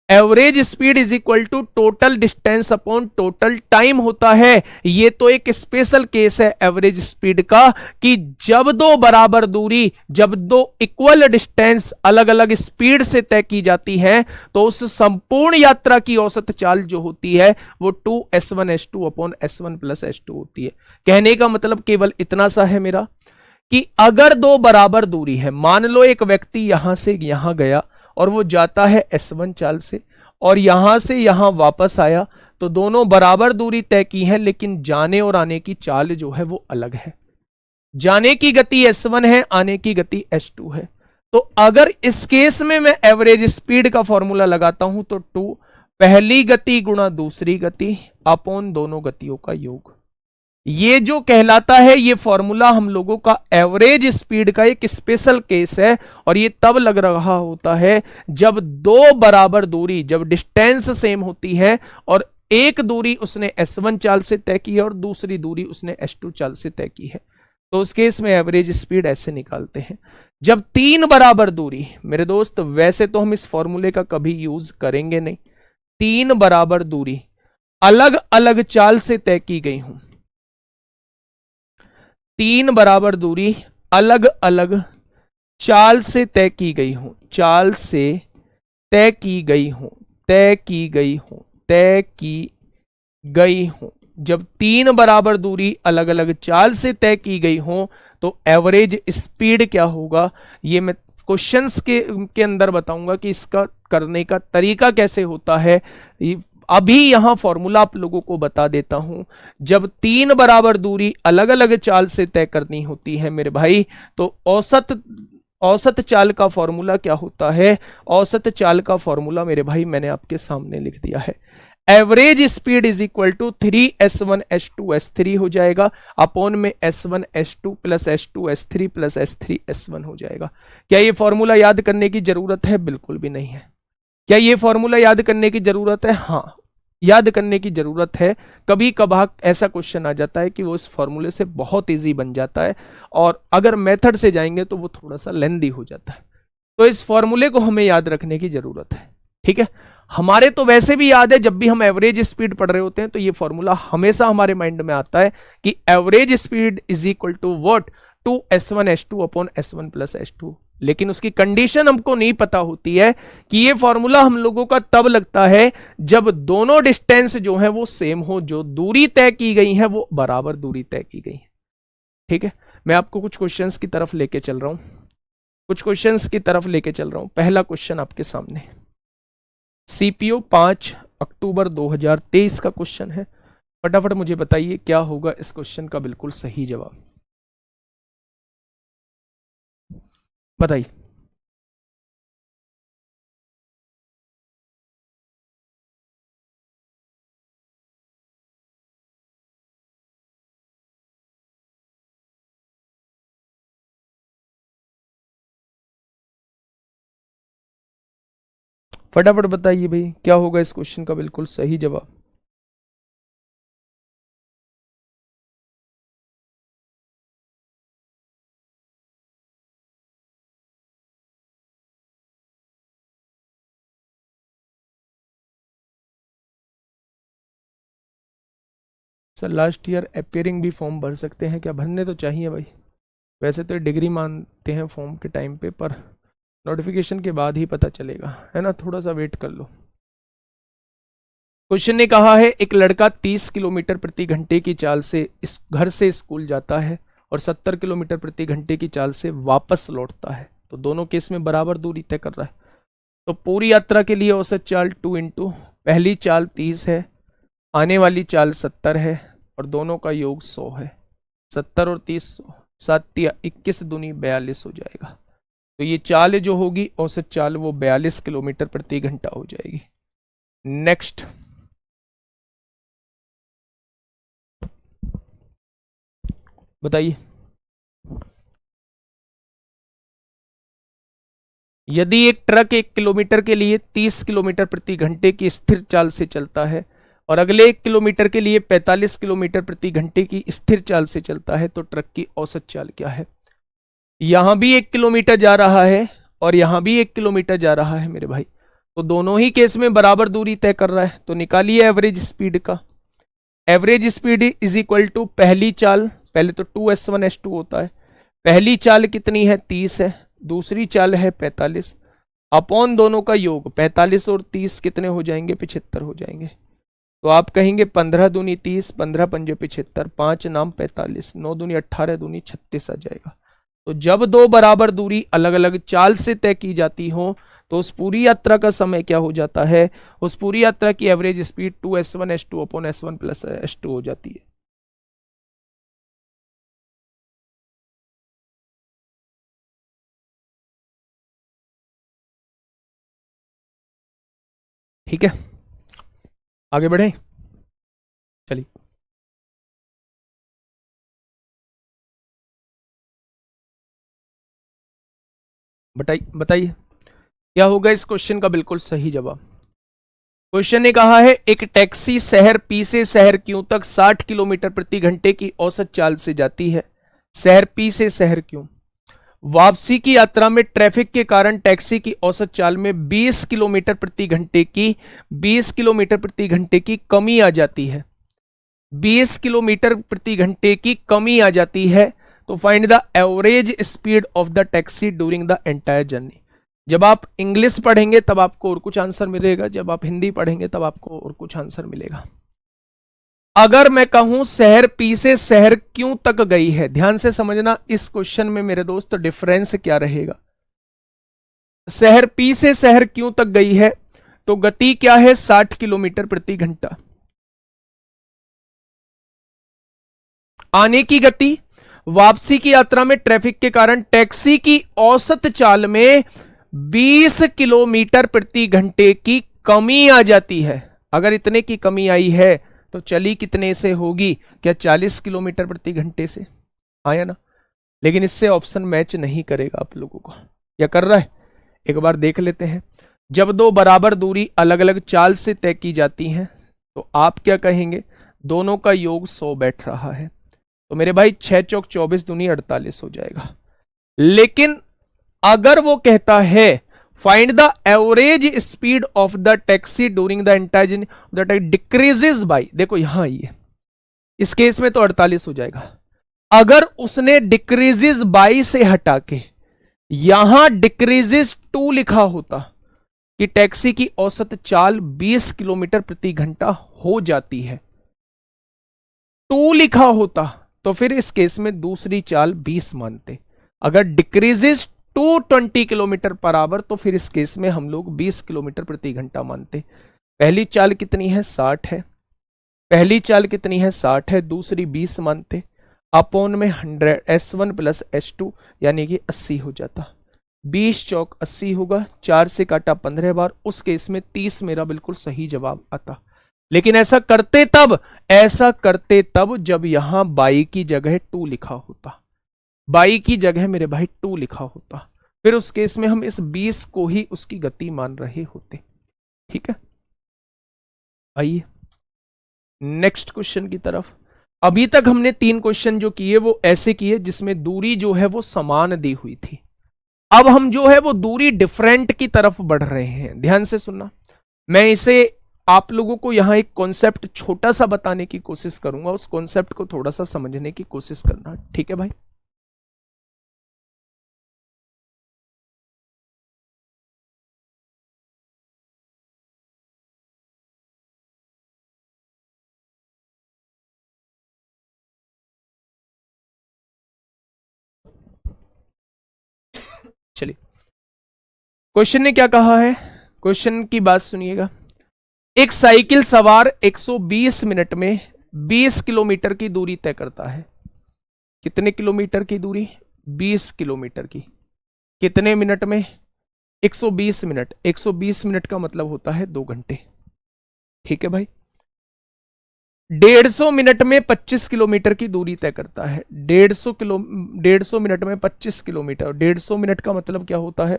Average speed is equal to total distance upon total time होता है। ये तो एक स्पेशल केस है एवरेज स्पीड का, कि जब दो बराबर दूरी, जब दो इक्वल डिस्टेंस अलग अलग स्पीड से तय की जाती है, तो उस संपूर्ण यात्रा की औसत चाल जो होती है वो 2s1s2 upon s1 plus s2 होती है। कहने का मतलब केवल इतना सा है मेरा, कि अगर दो बराबर दूरी है, मान लो एक व्यक्ति यहां से यहां गया और वो जाता है s1 चाल से, और यहां से यहां वापस आया, तो दोनों बराबर दूरी तय की है, लेकिन जाने और आने की चाल जो है वो अलग है। जाने की गति s1 है, आने की गति s2 है। तो अगर इस केस में मैं एवरेज स्पीड का फॉर्मूला लगाता हूं तो 2 पहली गति गुणा दूसरी गति अपॉन दोनों गतियों का योग, ये जो कहलाता है, ये फॉर्मूला हम लोगों का एवरेज स्पीड का एक स्पेशल केस है। और ये तब लग रहा होता है जब दो बराबर दूरी, जब डिस्टेंस सेम होती है, और एक दूरी उसने s1 चाल से तय की है और दूसरी दूरी उसने s2 चाल से तय की है, तो उस केस में एवरेज स्पीड ऐसे निकालते हैं। जब तीन बराबर दूरी, मेरे दोस्त वैसे तो हम इस फॉर्मूले का कभी यूज करेंगे नहीं, तीन बराबर दूरी अलग अलग चाल से तय की गई हूं, तीन बराबर दूरी अलग अलग चाल से तय की गई हूं, चाल से तय की गई हूं, तय की गई हूं, तय की गई हूं। जब तीन बराबर दूरी अलग अलग चाल से तय की गई हो, तो एवरेज स्पीड क्या होगा, ये मैं क्वेश्चंस के अंदर बताऊंगा कि इसका करने का तरीका कैसे होता है। अभी यहां फॉर्मूला आप लोगों को बता देता हूं। जब तीन बराबर दूरी अलग अलग चाल से तय करनी होती है मेरे भाई, तो औसत चाल का फॉर्मूला क्या होता है? औसत चाल का फॉर्मूला मेरे भाई मैंने आपके सामने लिख दिया है। Average speed is equal to 3s1s2s3 हो जाएगा, अपॉन में s1s2 plus s2s3 plus s3s1 हो जाएगा। क्या ये फॉर्मूला याद करने की जरूरत है? बिल्कुल भी नहीं है। क्या ये फॉर्मूला याद करने की जरूरत है? हाँ, याद करने की जरूरत है। कभी कभार ऐसा क्वेश्चन आ जाता है कि वो इस फॉर्मूले से बहुत इजी बन जाता है, और अगर मेथड से जाएंगे तो वो थोड़ा सा लेंदी हो जाता है। तो इस फॉर्मूले को हमें याद रखने की जरूरत है। ठीक है, हमारे तो वैसे भी याद है, जब भी हम एवरेज स्पीड पढ़ रहे होते हैं तो ये फॉर्मूला हमेशा हमारे माइंड में आता है कि average speed is equal to what, 2s1s2 upon s1 plus s2। लेकिन उसकी कंडीशन हमको नहीं पता होती है कि ये फॉर्मूला हम लोगों का तब लगता है जब दोनों डिस्टेंस जो है वो सेम हो, जो दूरी तय की गई है वो बराबर दूरी तय की गई है। ठीक है, मैं आपको कुछ क्वेश्चंस की तरफ लेके चल रहा हूं, कुछ क्वेश्चंस की तरफ लेके चल रहा हूं। पहला क्वेश्चन आपके सामने सीपीओ 5 अक्टूबर 2023 का क्वेश्चन है। फटाफट मुझे बताइए क्या होगा इस क्वेश्चन का बिल्कुल सही जवाब, बताइए। फटाफट बताइए भाई क्या होगा इस क्वेश्चन का बिल्कुल सही जवाब। सर लास्ट ईयर अपियरिंग भी फॉर्म भर सकते हैं क्या? भरने तो चाहिए भाई, वैसे तो डिग्री मानते हैं फॉर्म के टाइम पे, पर नोटिफिकेशन के बाद ही पता चलेगा, है ना, थोड़ा सा वेट कर लो। क्वेश्चन ने कहा है एक लड़का 30 किलोमीटर प्रति घंटे की चाल से इस घर से स्कूल जाता है और 70 किलोमीटर प्रति घंटे की चाल से वापस लौटता है, तो दोनों केस में बराबर दूरी तय कर रहा है। तो पूरी यात्रा के लिए औसत चाल 2 इंटू पहली चाल 30 है, आने वाली चाल 70 है और दोनों का योग 100 है। 70 और 30 100, 7 या 21 दूनी 42 हो जाएगा। तो ये चाल जो होगी औसत चाल वो 42 किलोमीटर प्रति घंटा हो जाएगी। नेक्स्ट, बताइए, यदि एक ट्रक 1 किलोमीटर के लिए 30 किलोमीटर प्रति घंटे की स्थिर चाल से चलता है और अगले 1 किलोमीटर के लिए 45 किलोमीटर प्रति घंटे की स्थिर चाल से चलता है, तो ट्रक की औसत चाल क्या है? यहां भी 1 किलोमीटर जा रहा है और यहां भी 1 किलोमीटर जा रहा है मेरे भाई, तो दोनों ही केस में बराबर दूरी तय कर रहा है। तो निकालिए एवरेज स्पीड का। Average speed is equal to पहली चाल, पहले तो 2s1s2 होता है, पहली चाल कितनी है 30 है, दूसरी चाल है 45, अपॉन दोनों का योग 45 और 30 कितने हो जाएंगे? 75 हो जाएंगे। तो आप कहेंगे 15 दूनी 30, 15 पंजे 75, 5 नाम 45, 9 दूनी 18, दूनी 36 आ जाएगा। तो जब दो बराबर दूरी अलग अलग चाल से तय की जाती हो तो उस पूरी यात्रा का समय क्या हो जाता है? उस पूरी यात्रा की average speed 2s1s2 upon s1 plus s2 हो जाती है। ठीक है, आगे बढ़े, चलिए बताइए बताइए क्या होगा इस क्वेश्चन का बिल्कुल सही जवाब। क्वेश्चन ने कहा है एक टैक्सी शहर पी से शहर क्यू तक 60 किलोमीटर प्रति घंटे की औसत चाल से जाती है। शहर पी से शहर क्यू, वापसी की यात्रा में ट्रैफिक के कारण टैक्सी की औसत चाल में 20 किलोमीटर प्रति घंटे की 20 किलोमीटर प्रति घंटे की कमी आ जाती है। 20 किलोमीटर प्रति घंटे की कमी आ जाती है। तो find the average speed of the taxi during the entire journey. जब आप इंग्लिश पढ़ेंगे तब आपको और कुछ आंसर मिलेगा, जब आप हिंदी पढ़ेंगे तब आपको और कुछ आंसर मिलेगा। अगर मैं कहूं शहर पी से शहर क्यों तक गई है, ध्यान से समझना इस क्वेश्चन में मेरे दोस्त डिफरेंस क्या रहेगा। शहर पी से शहर क्यों तक गई है तो गति क्या है? 60 किलोमीटर प्रति घंटा। आने की गति, वापसी की यात्रा में ट्रैफिक के कारण टैक्सी की औसत चाल में 20 किलोमीटर प्रति घंटे की कमी आ जाती है। अगर इतने की कमी आई है तो चली कितने से होगी? क्या 40 किलोमीटर प्रति घंटे से? आया ना? लेकिन इससे ऑप्शन मैच नहीं करेगा आप लोगों को, क्या कर रहा है एक बार देख लेते हैं। जब दो बराबर दूरी अलग अलग चाल से तय की जाती हैं तो आप क्या कहेंगे? दोनों का योग 100 बैठ रहा है, तो मेरे भाई 6 चौक 24 दूनी 48 हो जाएगा। लेकिन अगर वो कहता है find the average speed of the taxi during the entire journey that decreases by, देखो यहां आइए, इस केस में तो 48 हो जाएगा। अगर उसने डिक्रीजेस बाय से हटा के यहां डिक्रीजेस 2 लिखा होता कि टैक्सी की औसत चाल 20 किलोमीटर प्रति घंटा हो जाती है, 2 लिखा होता तो फिर इस केस में दूसरी चाल 20 मानते। अगर decreases to 20 kilometre per hour तो फिर इस केस में हम लोग 20 किलोमीटर प्रति घंटा मानते। पहली चाल कितनी है? 60 है। पहली चाल कितनी है? 60 है, दूसरी 20 मानते, अपॉन में 100 s1 प्लस s2 यानी कि 80 हो जाता। 20 चौक 80 होगा, 4 से काटा 15 बार, उस केस में 30 मेरा बिल्कुल सही जवाब आता। लेकिन ऐसा करते तब जब यहां बाई की जगह 2 लिखा होता, बाई की जगह मेरे भाई 2 लिखा होता, फिर उस केस में हम इस 20 को ही उसकी गति मान रहे होते। ठीक है, आइए नेक्स्ट क्वेश्चन की तरफ। अभी तक हमने 3 क्वेश्चन जो किए वो ऐसे किए जिसमें दूरी जो है वो समान दी हुई थी। अब हम जो है वो दूरी डिफरेंट की तरफ बढ़ रहे हैं। ध्यान से सुनना, मैं इसे आप लोगों को यहां एक कॉन्सेप्ट छोटा सा बताने की कोशिश करूंगा, उस कॉन्सेप्ट को थोड़ा सा समझने की कोशिश करना। ठीक है भाई, चलिए क्वेश्चन ने क्या कहा है, क्वेश्चन की बात सुनिएगा। एक साइकिल सवार 120 मिनट में 20 किलोमीटर की दूरी तय करता है। कितने किलोमीटर की दूरी? 20 किलोमीटर की। कितने मिनट में? 120 मिनट। 120 मिनट का मतलब होता है 2 घंटे। ठीक है भाई। 150 मिनट में 25 किलोमीटर की दूरी तय करता है। 150 मिनट में 25 किलोमीटर। 150 मिनट का मतलब क्या होता है?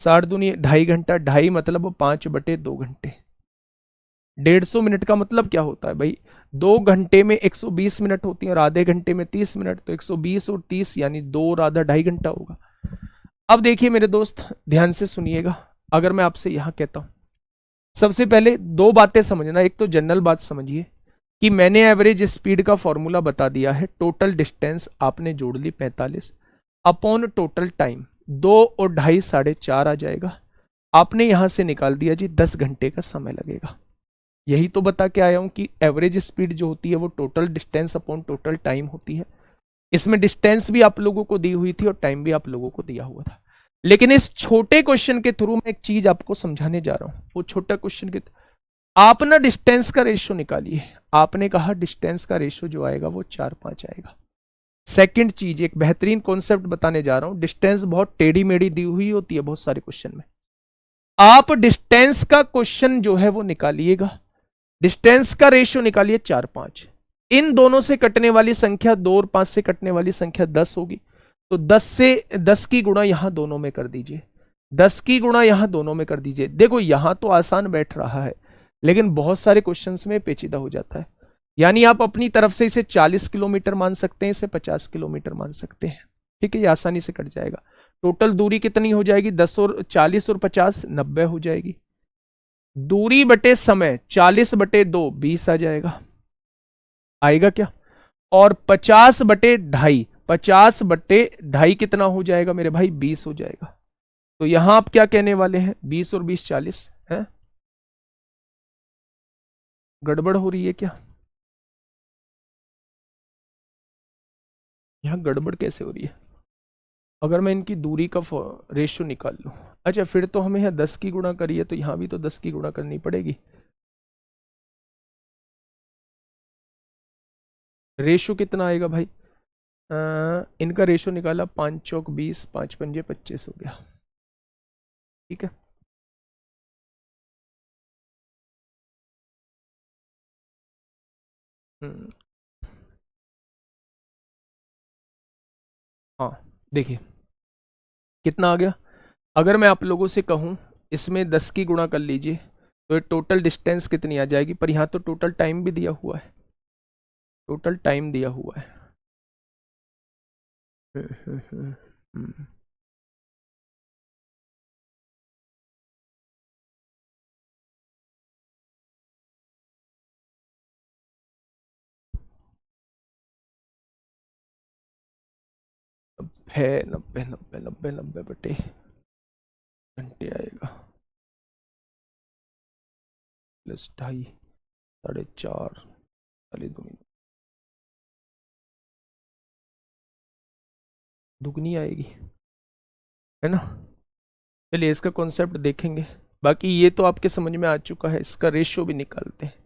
60 दूनी 2.5 घंटा। 2.5 मतलब 5/2 घंटे। 150 मिनट का मतलब क्या होता है भाई? 2 घंटे में 120 मिनट होती है और आधे घंटे में 30 मिनट, तो 120 और 30 यानी 2 और आधा 2.5 घंटा होगा। अब देखिए मेरे दोस्त, ध्यान से सुनिएगा। अगर मैं आपसे यहां कहता हूं, सबसे पहले 2 बातें समझना। एक तो जनरल बात समझिए कि मैंने एवरेज स्पीड का फॉर्मूला बता दिया है। टोटल डिस्टेंस आपने जोड़ ली 45 अपॉन टोटल टाइम 2 और 2.5 4.5 आ जाएगा। आपने यहां से निकाल दिया जी 10 घंटे का समय लगेगा। यही तो बता के आया हूं कि एवरेज स्पीड जो होती है वो total distance upon total time होती है। इसमें डिस्टेंस भी आप लोगों को दी हुई थी और टाइम भी आप लोगों को दिया हुआ था। लेकिन इस छोटे क्वेश्चन के थ्रू मैं एक चीज आपको समझाने जा रहा हूं। वो छोटा क्वेश्चन के आप ना डिस्टेंस का रेशियो निकालिए। आपने कहा डिस्टेंस का रेशियो जो आएगा वो 4-5 आएगा। सेकंड चीज, एक बेहतरीन कॉन्सेप्ट बताने जा रहा हूं। डिस्टेंस बहुत टेढ़ी मेढ़ी दी हुई होती है बहुत सारे क्वेश्चन में। आप डिस्टेंस का क्वेश्चन जो है वो निकालिएगा। डिस्टेंस का रेशियो निकालिए 4-5। इन दोनों से कटने वाली संख्या 2 और 5 से कटने वाली संख्या 10 होगी। तो 10 से 10 की गुणा यहां दोनों में कर दीजिए। 10 की गुणा यहां दोनों में कर दीजिए। देखो यहां तो आसान बैठ रहा है, लेकिन बहुत सारे क्वेश्चंस में पेचीदा हो जाता है। यानी आप अपनी तरफ से इसे 40 किलोमीटर मान सकते हैं, इसे 50 किलोमीटर मान सकते हैं। ठीक है, ये आसानी से कट जाएगा। टोटल दूरी कितनी हो जाएगी? 10 और 40 और 50 90 हो जाएगी। दूरी बटे समय 40/2 20 आ जाएगा। आएगा क्या? और 50/2.5, 50/2.5 कितना हो जाएगा मेरे भाई? 20 हो जाएगा। तो यहां आप क्या कहने वाले हैं? 20 और 20 40 है। गड़बड़ हो रही है क्या? यहां गड़बड़ कैसे हो रही है? अगर मैं इनकी दूरी का रेशियो निकाल लूं, अच्छा फिर तो हमें यहाँ 10 की गुणा करिए, तो यहां भी तो 10 की गुणा करनी पड़ेगी। रेशियो कितना आएगा भाई? इनका रेशियो निकाला, 5 चौक 20, 5 पंजे 25 हो गया। ठीक है। हम्म, हाँ देखिए कितना आ गया। अगर मैं आप लोगों से कहूं इसमें 10 की गुणा कर लीजिए, तो टोटल डिस्टेंस कितनी आ जाएगी? पर यहां तो टोटल टाइम भी दिया हुआ है। टोटल टाइम दिया हुआ है। हम्म, है 90 90 90 90 बटे घंटे आएगा, प्लस 2.5 4.5 साढ़े दुगनी दुगनी आएगी, है ना। चलिए इसका कॉन्सेप्ट देखेंगे। बाकी ये तो आपके समझ में आ चुका है, इसका रेशियो भी निकालते हैं।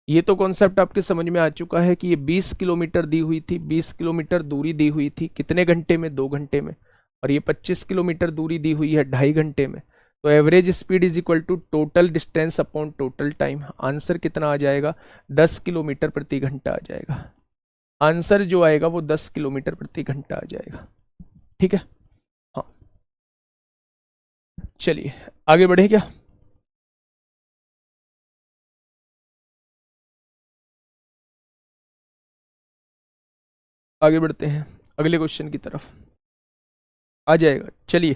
ये तो कॉन्सेप्ट आपके समझ में आ चुका है कि ये 20 किलोमीटर दी हुई थी। 20 किलोमीटर दूरी दी हुई थी कितने घंटे में? 2 घंटे में। और ये 25 किलोमीटर दूरी दी हुई है 2.5 घंटे में। तो average speed is equal to total distance upon total time. Answer कितना आ जाएगा? 10 किलोमीटर प्रति घंटा आ जाएगा। आंसर जो आएगा वो 10 किलोमीटर प्रति घंटा आ जाएगा। ठीक है। हाँ चलिए आगे बढ़े क्या? आगे बढ़ते हैं अगले क्वेश्चन की तरफ। आ जाएगा। चलिए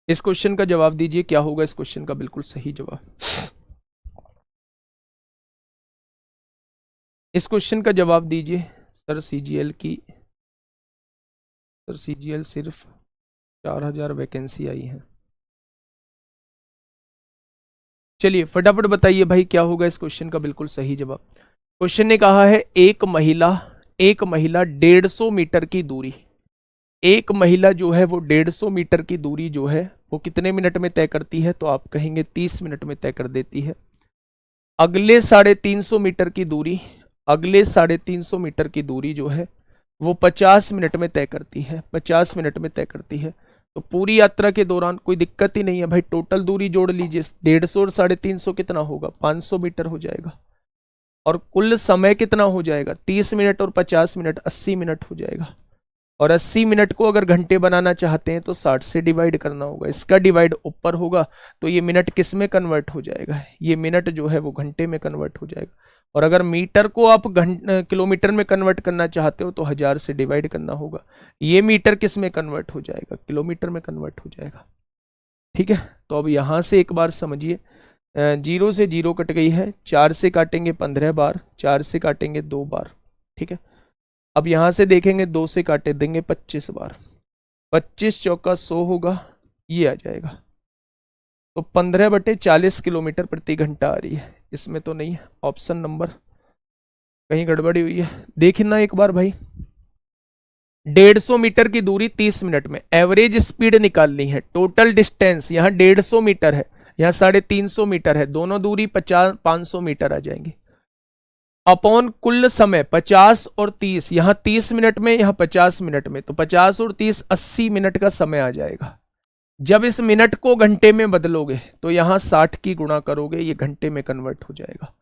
इस क्वेश्चन का जवाब दीजिए, क्या होगा इस क्वेश्चन का बिल्कुल सही जवाब? इस क्वेश्चन का जवाब दीजिए। सर सीजीएल की, सर सीजीएल सिर्फ 4000 वैकेंसी आई है। चलिए फटाफट बताइए भाई क्या होगा इस क्वेश्चन का बिल्कुल सही जवाब। क्वेश्चन ने कहा है एक महिला 150 मीटर की दूरी, एक महिला जो है वो 150 मीटर की दूरी जो है वो कितने मिनट में तय करती है? तो आप कहेंगे 30 मिनट में तय कर देती है। अगले 350 मीटर की दूरी, अगले 350 मीटर की दूरी जो है वो 50 मिनट में तय करती है, 50 मिनट में तय करती है। तो पूरी यात्रा के दौरान कोई दिक्कत ही नहीं है भाई, टोटल दूरी जोड़ लीजिए, 150 और 350 कितना होगा, 500 मीटर हो जाएगा। और कुल समय कितना हो जाएगा, 30 मिनट और 50 मिनट 80 मिनट हो जाएगा। और 80 मिनट को अगर घंटे बनाना चाहते हैं तो 60 से डिवाइड करना होगा, इसका डिवाइड ऊपर होगा तो ये मिनट किस में कन्वर्ट हो जाएगा, ये मिनट जो है वो घंटे में कन्वर्ट हो जाएगा। और अगर मीटर को आप किलोमीटर में कन्वर्ट करना चाहते हो तो 1000 से डिवाइड करना होगा, ये मीटर किस में कन्वर्ट हो जाएगा, किलोमीटर में कन्वर्ट हो जाएगा। ठीक है, तो अब यहां से एक बार समझिए, 0 से 0 कट गई है, 4 से काटेंगे 15 बार, 4 से काटेंगे 2 बार। ठीक है, अब यहां से देखेंगे 2 से काटे देंगे 25 बार, 25 चौका 100 होगा, ये आ जाएगा। तो 15/40 किलोमीटर प्रति घंटा आ रही है, इसमें तो नहीं है, ऑप्शन नंबर कहीं गड़बड़ी हुई है, देखना एक बार भाई। 150 मीटर की दूरी 30 मिनट में, एवरेज स्पीड निकालनी है, टोटल डिस्टेंस यहाँ 150 मीटर है, यहाँ 350 मीटर है, दोनों दूरी 500 मीटर आ जाएंगी। अपॉन कुल समय 50 और 30, यहाँ 30 मिनट में, यहाँ 50 मिनट में, तो 50 और 30 80 मिनट का समय आ जाएगा। जब इस मिनट को घंटे में बदलोगे तो यहां 60 की गुणा करोगे, ये घंटे में कन्वर्ट हो जाएगा।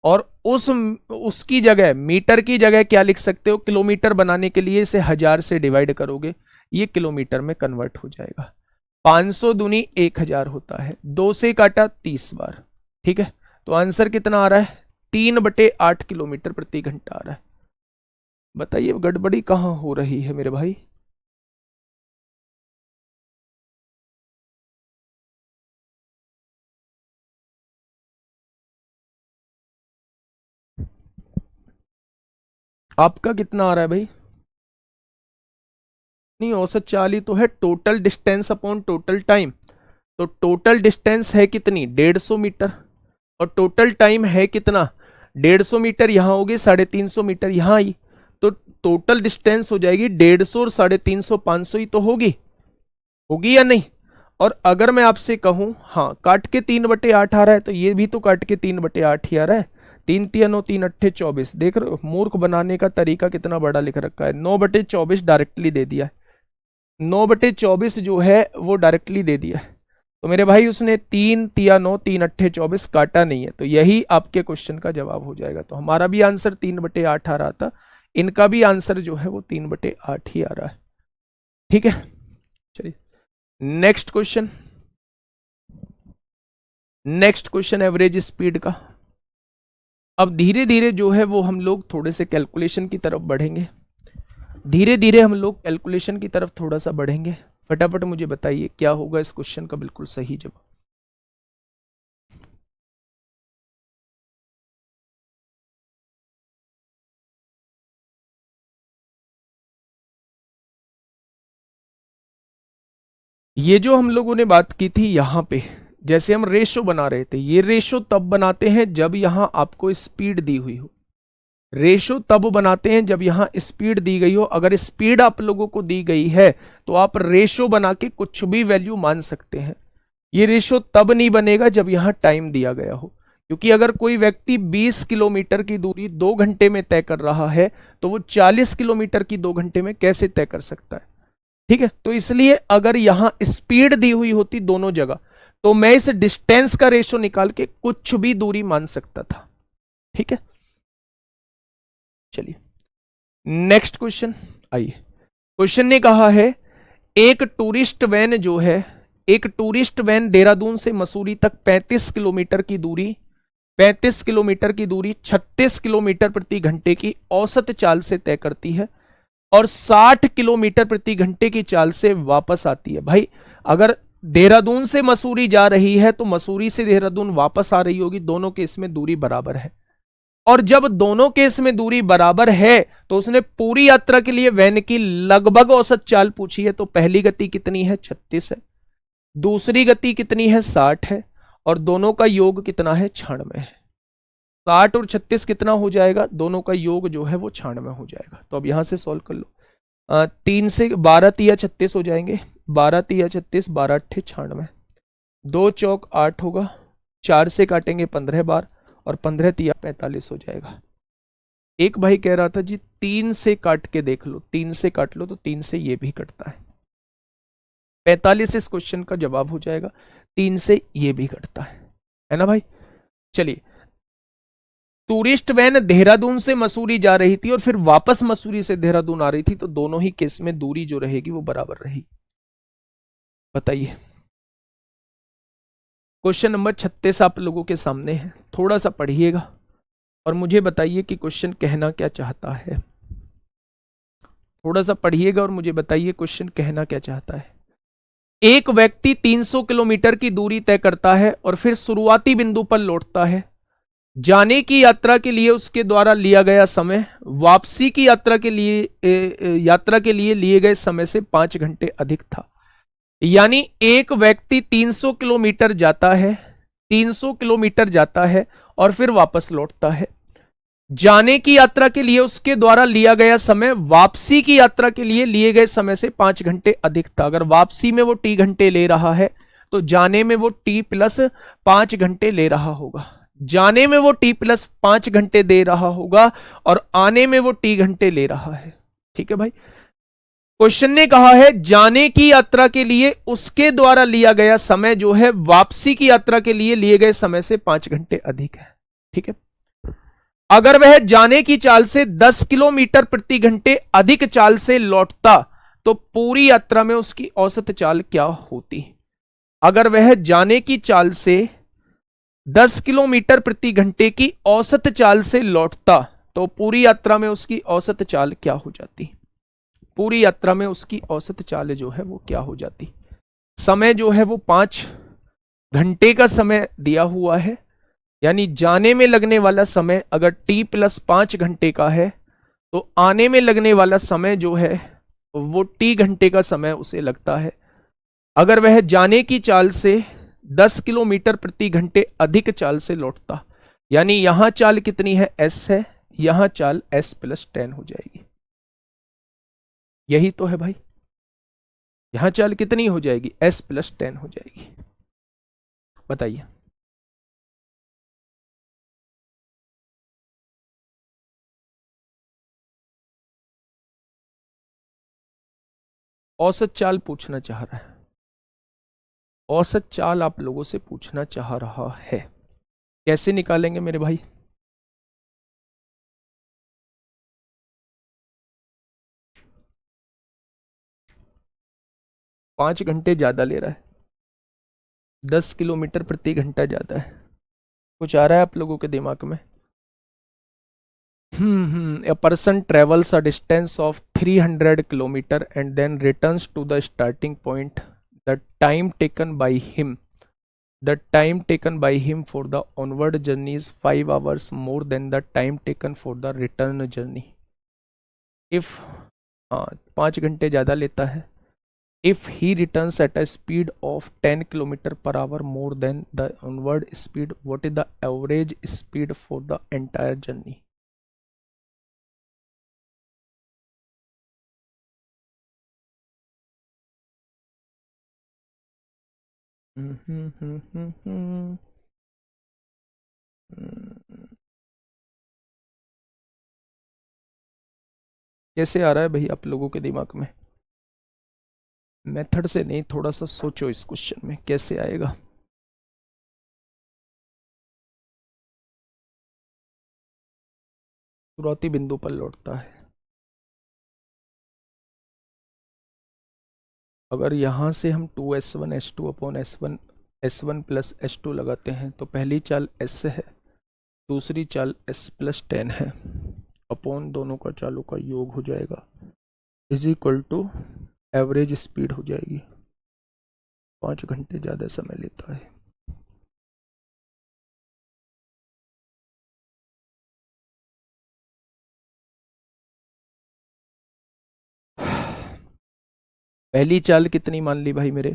और उसकी जगह, मीटर की जगह क्या लिख सकते हो, किलोमीटर बनाने के लिए इसे 1000 से डिवाइड करोगे, ये किलोमीटर में कन्वर्ट हो जाएगा। 500 दूनी 1000 होता है, 2 से काटा 30 बार। ठीक है, तो आंसर कितना आ रहा है, 3/8 किलोमीटर प्रति घंटा आ रहा है। बताइए गड़बड़ी कहां हो रही है मेरे भाई। आपका कितना आ रहा है भाई, नहीं औसत 40 तो है, total distance upon total time, तो टोटल डिस्टेंस है कितनी 150 मीटर, और टोटल टाइम है कितना 150 मीटर, यहां होगी 350 मीटर यहाँ आई, तो टोटल डिस्टेंस हो जाएगी 150 और 350 500 ही तो होगी, होगी या नहीं। और अगर मैं आपसे कहूं हाँ काट के 3/8 आ रहा है, तो ये भी तो काट के 3/8 ही आ रहा है, 3 3 9 3 8 24, देख रहे हो मूर्ख बनाने का तरीका कितना बड़ा लिख रखा है, 9/24 डायरेक्टली दे दिया है, 9/24 जो है वो डायरेक्टली दे दिया है। तो मेरे भाई उसने 3 तिया 9 3 8 24 काटा नहीं है, तो यही आपके क्वेश्चन का जवाब हो जाएगा। तो हमारा भी आंसर 3/8 आ रहा था, इनका भी आंसर जो है वो 3/8 ही आ रहा है। ठीक है, चलिए next question, next question average speed का। अब धीरे धीरे जो है वो हम लोग थोड़े से कैलकुलेशन की तरफ बढ़ेंगे, धीरे धीरे हम लोग कैलकुलेशन की तरफ थोड़ा सा बढ़ेंगे। फटाफट मुझे बताइए क्या होगा इस क्वेश्चन का बिल्कुल सही जवाब। ये जो हम लोगों ने बात की थी यहां पे, जैसे हम रेशो बना रहे थे, ये रेशो तब बनाते हैं जब यहां आपको स्पीड दी हुई हो, रेशो तब बनाते हैं जब यहां स्पीड दी गई हो। अगर स्पीड आप लोगों को दी गई है तो आप रेशो बना के कुछ भी वैल्यू मान सकते हैं। ये रेशो तब नहीं बनेगा जब यहां टाइम दिया गया हो, क्योंकि अगर कोई व्यक्ति 20 किलोमीटर की दूरी 2 घंटे में तय कर रहा है तो वो 40 किलोमीटर की 2 घंटे में कैसे तय कर सकता है। ठीक है, तो इसलिए अगर यहां स्पीड दी हुई होती दोनों जगह तो मैं इस डिस्टेंस का रेशो निकाल के कुछ भी दूरी मान सकता था। ठीक है, चलिए नेक्स्ट क्वेश्चन आइए। क्वेश्चन ने कहा है एक टूरिस्ट वैन जो है, एक टूरिस्ट वैन देहरादून से मसूरी तक 35 किलोमीटर की दूरी, 35 किलोमीटर की दूरी 36 किलोमीटर प्रति घंटे की औसत चाल से तय करती है और 60 किलोमीटर प्रति घंटे की चाल से वापस आती है। भाई अगर देहरादून से मसूरी जा रही है तो मसूरी से देहरादून वापस आ रही होगी, दोनों केस में दूरी बराबर है। और जब दोनों केस में दूरी बराबर है तो उसने पूरी यात्रा के लिए वैन की लगभग औसत चाल पूछी है। तो पहली गति कितनी है 36 है, दूसरी गति कितनी है 60 है, और दोनों का योग कितना है 96 है। 60 और 36 कितना हो जाएगा, दोनों का योग जो है वो 96 हो जाएगा। तो अब यहां से सॉल्व कर लो, 3 से 12 तिया 36 हो जाएंगे, 12 तिया 36, 12 अट्ठे 96, 2 चौक 8 होगा, 4 से काटेंगे 15 बार, और 15 तिया 45 हो जाएगा। एक भाई कह रहा था जी 3 से काट के देख लो, 3 से काट लो तो 3 से ये भी कटता है, 45 इस क्वेश्चन का जवाब हो जाएगा, 3 से ये भी कटता है ना भाई। चलिए, टूरिस्ट वैन देहरादून से मसूरी जा रही थी और फिर वापस मसूरी से देहरादून आ रही थी, तो दोनों ही केस में दूरी जो रहेगी वो बराबर रहेगी। बताइए, क्वेश्चन नंबर 36 आप लोगों के सामने है, थोड़ा सा पढ़िएगा और मुझे बताइए कि क्वेश्चन कहना क्या चाहता है। थोड़ा सा पढ़िएगा और मुझे बताइए क्वेश्चन कहना क्या चाहता है। एक व्यक्ति 300 किलोमीटर की दूरी तय करता है और फिर शुरुआती बिंदु पर लौटता है। जाने की यात्रा के लिए उसके द्वारा लिया गया समय वापसी की यात्रा के लिए लिए गए समय से 5 घंटे अधिक था। यानी एक व्यक्ति 300 किलोमीटर जाता है, 300 किलोमीटर जाता है और फिर वापस लौटता है। जाने की यात्रा के लिए उसके द्वारा लिया गया समय वापसी की यात्रा के लिए लिए गए समय से 5 घंटे अधिक था। अगर वापसी में वो टी घंटे ले रहा है तो जाने में वो टी प्लस 5 घंटे ले रहा होगा, जाने में वो टी प्लस 5 घंटे दे रहा होगा और आने में वो टी घंटे ले रहा है। ठीक है भाई, क्वेश्चन ने कहा है जाने की यात्रा के लिए उसके द्वारा लिया गया समय जो है वापसी की यात्रा के लिए लिए गए समय से 5 घंटे अधिक है। ठीक है, अगर वह जाने की चाल से 10 किलोमीटर प्रति घंटे अधिक चाल से लौटता तो पूरी यात्रा में उसकी औसत चाल क्या होती। अगर वह जाने की चाल से 10 किलोमीटर प्रति घंटे की औसत चाल से लौटता तो पूरी यात्रा में उसकी औसत चाल क्या हो जाती। पूरी यात्रा में उसकी औसत चाल जो है वो क्या हो जाती। समय जो है वो 5 घंटे का समय दिया हुआ है, यानी जाने में लगने वाला समय अगर टी प्लस 5 घंटे का है तो आने में लगने वाला समय जो है वो टी घंटे का समय उसे लगता है। अगर वह जाने की चाल से 10 किलोमीटर प्रति घंटे अधिक चाल से लौटता, यानी यहां चाल कितनी है, एस है, यहां चाल एस प्लस 10 हो जाएगी। यही तो है भाई, यहां चाल कितनी हो जाएगी, एस प्लस 10 हो जाएगी। बताइए, औसत चाल पूछना चाह रहा है, औसत चाल आप लोगों से पूछना चाह रहा है। कैसे निकालेंगे मेरे भाई, पांच घंटे ज्यादा ले रहा है, 10 किलोमीटर प्रति घंटा ज्यादा है। कुछ आ रहा है आप लोगों के दिमाग में। A person travels a distance of 300 kilometer and then returns to the starting point. The time taken by him for the onward journey is 5 hours more than the time taken for the return journey. If 5 घंटे ज़्यादा लेता है, if he returns at a speed of 10 kilometer per hour more than the onward speed, what is the average speed for the entire journey? कैसे आ रहा है भाई आप लोगों के दिमाग में। मेथड से नहीं, थोड़ा सा सोचो इस क्वेश्चन में कैसे आएगा। शुरुआती बिंदु पर लौटता है, अगर यहां से हम 2s1 s2 upon s1 plus s2 लगाते हैं तो पहली चाल s है, दूसरी चाल s प्लस 10 है, अपॉन दोनों का चालों का योग हो जाएगा, is equal to average speed हो जाएगी। 5 घंटे ज़्यादा समय लेता है। पहली चाल कितनी मान ली भाई मेरे,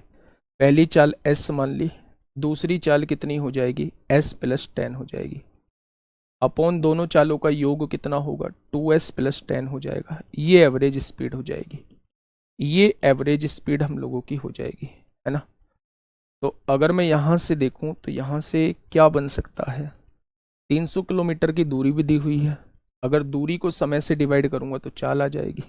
पहली चाल s मान ली, दूसरी चाल कितनी हो जाएगी, s प्लस 10 हो जाएगी, अपॉन दोनों चालों का योग कितना होगा, 2s प्लस 10 हो जाएगा। ये एवरेज स्पीड हो जाएगी, ये एवरेज स्पीड हम लोगों की हो जाएगी, है ना। तो अगर मैं यहाँ से देखूँ तो यहाँ से क्या बन सकता है, 300 किलोमीटर की दूरी भी दी हुई है। अगर दूरी को समय से डिवाइड करूंगा तो चाल आ जाएगी।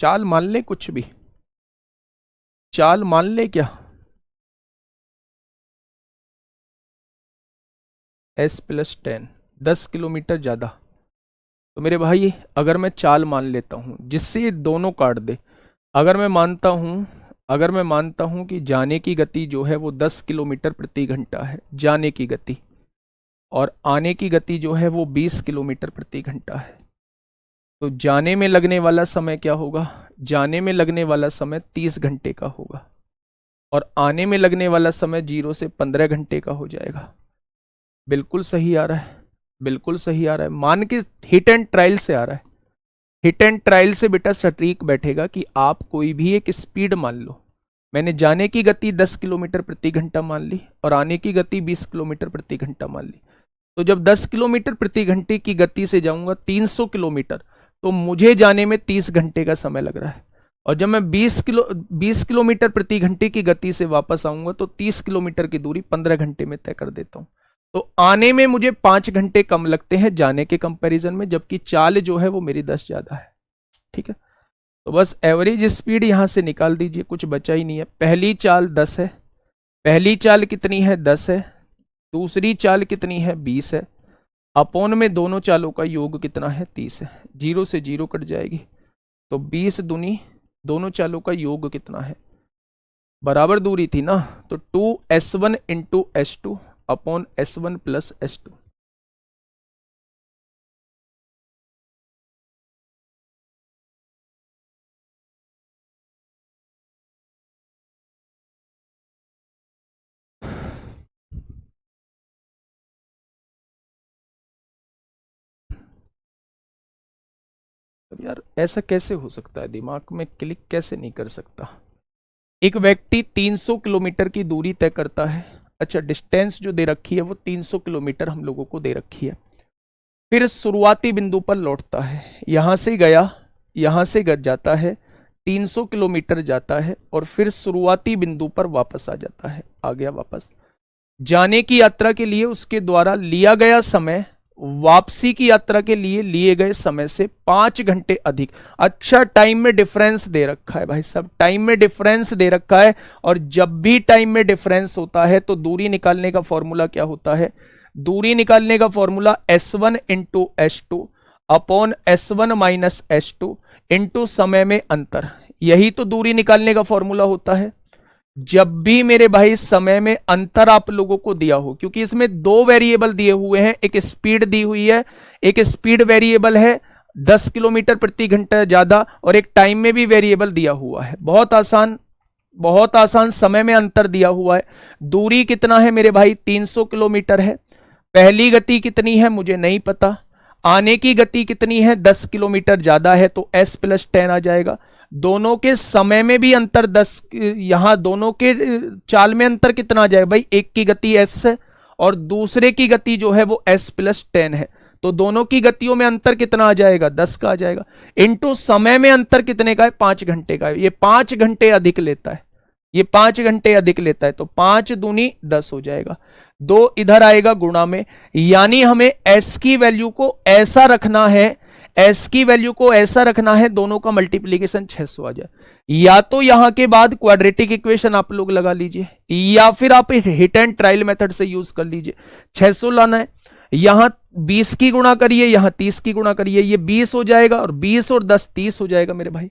चाल मान ले, कुछ भी चाल मान ले क्या, S+10, 10 किलोमीटर ज्यादा। तो मेरे भाई अगर मैं चाल मान लेता हूं जिससे ये दोनों काट दे, अगर मैं मानता हूं कि जाने की गति जो है वो 10 किलोमीटर प्रति घंटा है, जाने की गति, और आने की गति जो है वो 20 किलोमीटर प्रति घंटा है, तो जाने में लगने वाला समय क्या होगा, जाने में लगने वाला समय 30 घंटे का होगा, और आने में लगने वाला समय 0 से 15 घंटे का हो जाएगा। बिल्कुल सही आ रहा है, बिल्कुल सही आ रहा है, मान के हिट एंड ट्रायल से आ रहा है। हिट एंड ट्रायल से बेटा सटीक बैठेगा कि आप कोई भी एक स्पीड मान लो। मैंने जाने की गति 10 किलोमीटर प्रति घंटा मान ली और आने की गति 20 किलोमीटर प्रति घंटा मान ली। तो जब 10 किलोमीटर प्रति घंटे की गति से जाऊंगा 300 किलोमीटर, तो मुझे जाने में 30 घंटे का समय लग रहा है, और जब मैं 20 किलोमीटर प्रति घंटे की गति से वापस आऊंगा तो 30 किलोमीटर की दूरी 15 घंटे में तय कर देता हूं। तो आने में मुझे 5 घंटे कम लगते हैं जाने के कंपैरिजन में, जबकि चाल जो है वो मेरी 10 ज्यादा है। ठीक है, तो बस एवरेज स्पीड यहां से निकाल दीजिए, कुछ बचा ही नहीं है। पहली चाल 10 है, पहली चाल कितनी है 10 है, दूसरी चाल कितनी है 20 है, अपॉन में दोनों चालों का योग कितना है 30 है, 0 से 0 कट जाएगी, तो 20 दूनी दोनों चालों का योग कितना है, बराबर दूरी थी ना, तो 2s1 into s2 upon s1 plus s2। अब यार ऐसा कैसे हो सकता है, दिमाग में क्लिक कैसे नहीं कर सकता। एक व्यक्ति 300 किलोमीटर की दूरी तय करता है, अच्छा डिस्टेंस जो दे रखी है वो 300 किलोमीटर हम लोगों को दे रखी है, फिर शुरुआती बिंदु पर लौटता है, यहां से गया, यहां से जाता है 300 किलोमीटर जाता है और फिर शुरुआती बिंदु पर वापस आ जाता है, आ गया वापस। जाने की यात्रा के लिए उसके द्वारा लिया गया समय वापसी की यात्रा के लिए लिए गए समय से 5 घंटे अधिक। अच्छा टाइम में डिफरेंस दे रखा है भाई साहब, टाइम में डिफरेंस दे रखा है, और जब भी टाइम में डिफरेंस होता है तो दूरी निकालने का फॉर्मूला क्या होता है, दूरी निकालने का formula s1 into s2 upon s1 minus s2 into समय में अंतर, यही तो दूरी निकालने का फॉर्मूला होता है। जब भी मेरे भाई समय में अंतर आप लोगों को दिया हो, क्योंकि इसमें दो वेरिएबल दिए हुए हैं, एक स्पीड दी हुई है, एक स्पीड वेरिएबल है 10 किलोमीटर प्रति घंटा ज्यादा, और एक टाइम में भी वेरिएबल दिया हुआ है। बहुत आसान, बहुत आसान, समय में अंतर दिया हुआ है। दूरी कितना है मेरे भाई 300 किलोमीटर है, पहली गति कितनी है मुझे नहीं पता, आने की गति कितनी है 10 किलोमीटर ज्यादा है, तो s+10 आ जाएगा। दोनों के समय में भी अंतर 10, यहां दोनों के चाल में अंतर कितना आ जाएगा भाई, एक की गति s है और दूसरे की गति जो है वो s+10 है, तो दोनों की गतियों में अंतर कितना आ जाएगा 10 का आ जाएगा, इंटू समय में अंतर कितने का है 5 घंटे का है। ये 5 घंटे अधिक लेता है, ये 5 घंटे अधिक लेता है, तो 5 दूनी 10 हो जाएगा, 2 इधर आएगा गुणा में, यानी हमें s की वैल्यू को ऐसा रखना है, s की वैल्यू को ऐसा रखना है दोनों का मल्टीप्लीकेशन 600 आ जाए। या तो यहां के बाद क्वाड्रेटिक इक्वेशन आप लोग लगा लीजिए, या फिर आप हिट एंड ट्रायल मेथड से यूज कर लीजिए। 600 लाना है, यहां 20 की गुणा करिए, यहां 30 की गुणा करिए, ये 20 हो जाएगा, और 20 और 10 30 हो जाएगा मेरे भाई।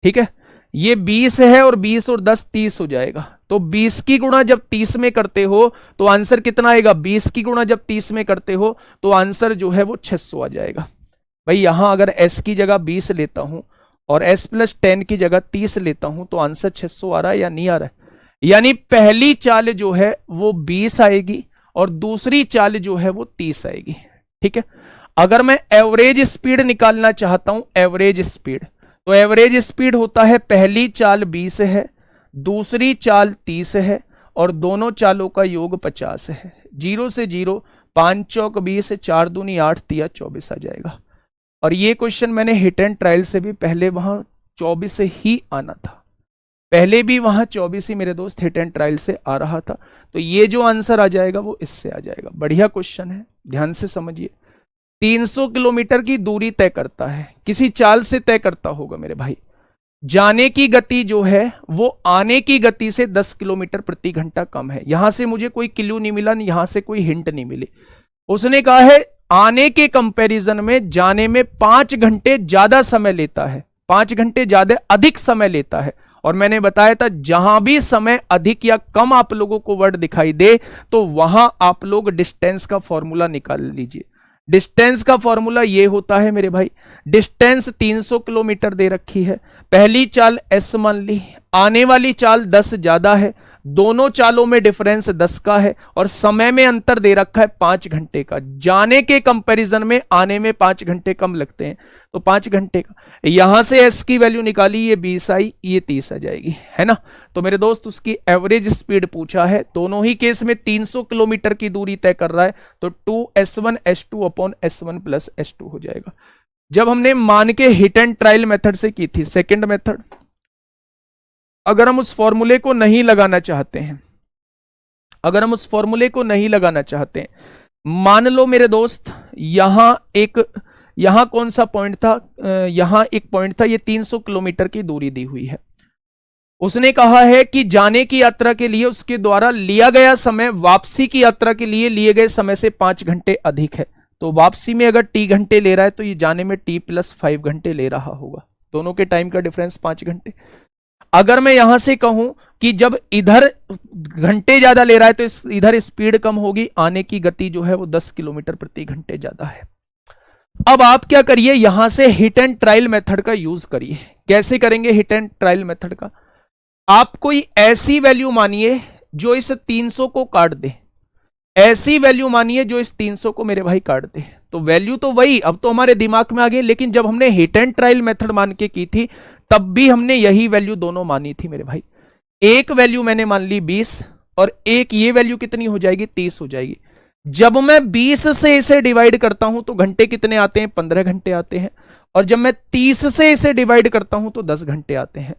ठीक है, ये 20 है और 20 और 10 30 हो जाएगा, तो 20 की गुणा जब 30 में करते हो तो आंसर कितना आएगा, 20 की गुणा जब 30 में करते हो तो आंसर जो है वो 600 आ जाएगा। भाई यहां अगर s की जगह 20 लेता हूं और s+10 की जगह 30 लेता हूं तो आंसर 600 आ रहा है या नहीं आ रहा है, यानी पहली चाल जो है वो 20 आएगी और दूसरी चाल जो है वो 30 आएगी। ठीक है, अगर मैं एवरेज स्पीड निकालना चाहता हूं, एवरेज स्पीड, तो एवरेज स्पीड होता है पहली चाल 20 है, दूसरी चाल 30 है, और दोनों चालों का योग 50 है, 0 से 0 5 चौक 20, 4 दूनी 8, तिया 24 आ जाएगा। और ये क्वेश्चन मैंने हिट एंड ट्रायल से भी पहले वहां 24 से ही आना था, पहले भी वहां 24 ही मेरे दोस्त हिट एंड ट्रायल से आ रहा था। तो ये जो आंसर आ जाएगा वो इससे आ जाएगा। बढ़िया क्वेश्चन है, ध्यान से समझिए। 300 किलोमीटर की दूरी तय करता है, किसी चाल से तय करता होगा मेरे भाई। जाने की गति जो है वो आने की गति से 10 किलोमीटर प्रति घंटा कम है। यहां से मुझे कोई क्लू नहीं मिला, यहां से कोई हिंट नहीं मिली। उसने कहा है आने के कंपैरिजन में जाने में 5 घंटे ज्यादा समय लेता है, 5 घंटे ज्यादा अधिक समय लेता है। और मैंने बताया था जहां भी समय अधिक या कम आप लोगों को वर्ड दिखाई दे तो वहां आप लोग डिस्टेंस का फॉर्मूला निकाल लीजिए। डिस्टेंस का फॉर्मूला ये होता है मेरे भाई, डिस्टेंस 300 किलोमीटर दे रखी है, पहली चाल एस मान ली, आने वाली चाल 10 ज्यादा है, दोनों चालों में डिफरेंस 10 का है और समय में अंतर दे रखा है 5 घंटे का। जाने के कंपैरिजन में आने में 5 घंटे कम लगते हैं, तो 5 घंटे का। यहां से एस की वैल्यू निकाली, ये 20 आई, ये 30 आ जाएगी, है ना। तो मेरे दोस्त उसकी एवरेज स्पीड पूछा है, दोनों ही केस में 300 किलोमीटर की दूरी तय कर रहा है, तो 2s1 s2 upon s1 plus s2 हो जाएगा। जब हमने मान के हिट एंड ट्रायल मेथड से की थी, सेकेंड मेथड, अगर हम उस फॉर्मूले को नहीं लगाना चाहते हैं, अगर हम उस फॉर्मूले को नहीं लगाना चाहते हैं, मान लो मेरे दोस्त यहां कौन सा पॉइंट था, यहां एक पॉइंट था, ये 300 किलोमीटर की दूरी दी हुई है। उसने कहा है कि जाने की यात्रा के लिए उसके द्वारा लिया गया समय वापसी की यात्रा के लिए लिए गए समय से 5 घंटे अधिक है। तो वापसी में अगर टी घंटे ले रहा है तो ये जाने में टी प्लस 5 घंटे ले रहा होगा, दोनों के टाइम का डिफरेंस 5 घंटे। अगर मैं यहां से कहूं कि जब इधर घंटे ज्यादा ले रहा है तो इधर स्पीड कम होगी, आने की गति जो है वो 10 किलोमीटर प्रति घंटे ज्यादा है। अब आप क्या करिए, यहां से हिट एंड ट्रायल मेथड का यूज करिए। कैसे करेंगे हिट एंड ट्रायल मेथड का? आप कोई ऐसी वैल्यू मानिए जो इस 300 को काट दे, ऐसी वैल्यू मानिए जो इस 300 को मेरे भाई काट दे। तो वैल्यू तो वही, अब तो हमारे दिमाग में आ गई, लेकिन जब हमने हिट एंड ट्रायल मेथड मान के की थी तब भी हमने यही वैल्यू दोनों मानी थी मेरे भाई। एक वैल्यू मैंने मान ली 20 और एक ये वैल्यू कितनी हो जाएगी, 30 हो जाएगी। जब मैं 20 से इसे डिवाइड करता हूं तो घंटे कितने आते हैं, 15 घंटे आते हैं। और जब मैं 30 से इसे डिवाइड करता हूं तो 10 घंटे आते हैं।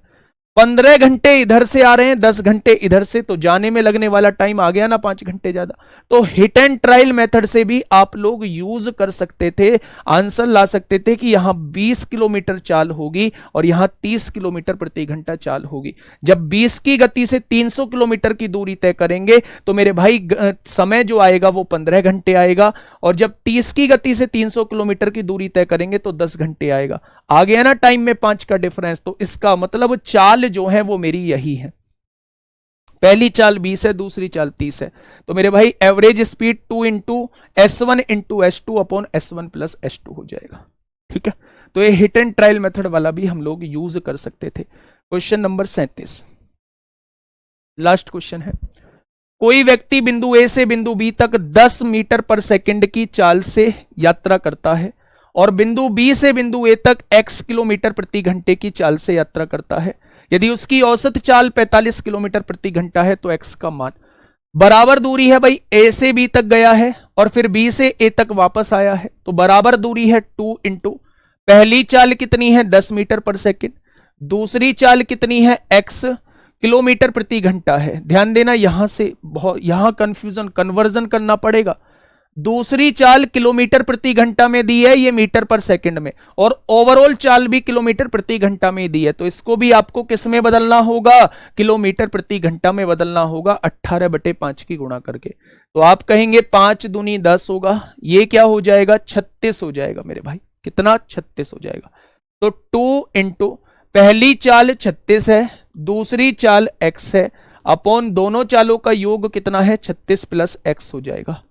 15 घंटे इधर से आ रहे हैं, 10 घंटे इधर से, तो जाने में लगने वाला टाइम आ गया ना 5 घंटे ज्यादा। तो हिट एंड ट्रायल मेथड से भी आप लोग यूज कर सकते थे, आंसर ला सकते थे कि यहां 20 किलोमीटर चाल होगी और यहां 30 किलोमीटर प्रति घंटा चाल होगी। जब 20 की गति से 300 किलोमीटर की दूरी तय करेंगे तो मेरे भाई समय जो आएगा वो 15 घंटे आएगा, और जब 30 की गति से 300 किलोमीटर की दूरी तय करेंगे तो 10 घंटे आएगा। आ गया ना टाइम में 5 का डिफरेंस। तो इसका मतलब चाल जो है वो मेरी यही है, पहली चाल 20 है, दूसरी चाल 30 है। तो मेरे भाई average speed 2 into S1 into S2 upon S1 plus S2 हो जाएगा। ठीक है, तो ये हिट एंड ट्रायल मेथड वाला भी हम लोग यूज कर सकते थे। क्वेश्चन नंबर 37, लास्ट क्वेश्चन है। कोई व्यक्ति बिंदु ए से बिंदु बी तक 10 मीटर पर सेकंड की चाल से यात्रा करता है और बिंदु बी से बिंदु ए तक x किलोमीटर प्रति घंटे की चाल से यात्रा करता है। यदि उसकी औसत चाल 45 किलोमीटर प्रति घंटा है तो x का मान, बराबर दूरी है भाई, a से b तक गया है और फिर b से a तक वापस आया है, तो बराबर दूरी है 2 इंटू पहली चाल कितनी है 10 मीटर पर सेकंड, दूसरी चाल कितनी है x किलोमीटर प्रति घंटा है। ध्यान देना, यहां से बहुत यहां कंफ्यूजन कन्वर्जन करना पड़ेगा। दूसरी चाल किलोमीटर प्रति घंटा में दी है, ये मीटर पर सेकंड में, और ओवरऑल चाल भी किलोमीटर प्रति घंटा में दी है, तो इसको भी आपको किस में बदलना होगा, किलोमीटर प्रति घंटा में बदलना होगा 18/5 की गुणा करके। तो आप कहेंगे 5 दूनी 10 होगा, ये क्या हो जाएगा 36 हो जाएगा मेरे भाई। कितना, 36 हो जाएगा। तो 2 इंटू पहली चाल 36 है, दूसरी चाल x है, अपॉन दोनों चालों का योग कितना है 36 प्लस x हो जाएगा।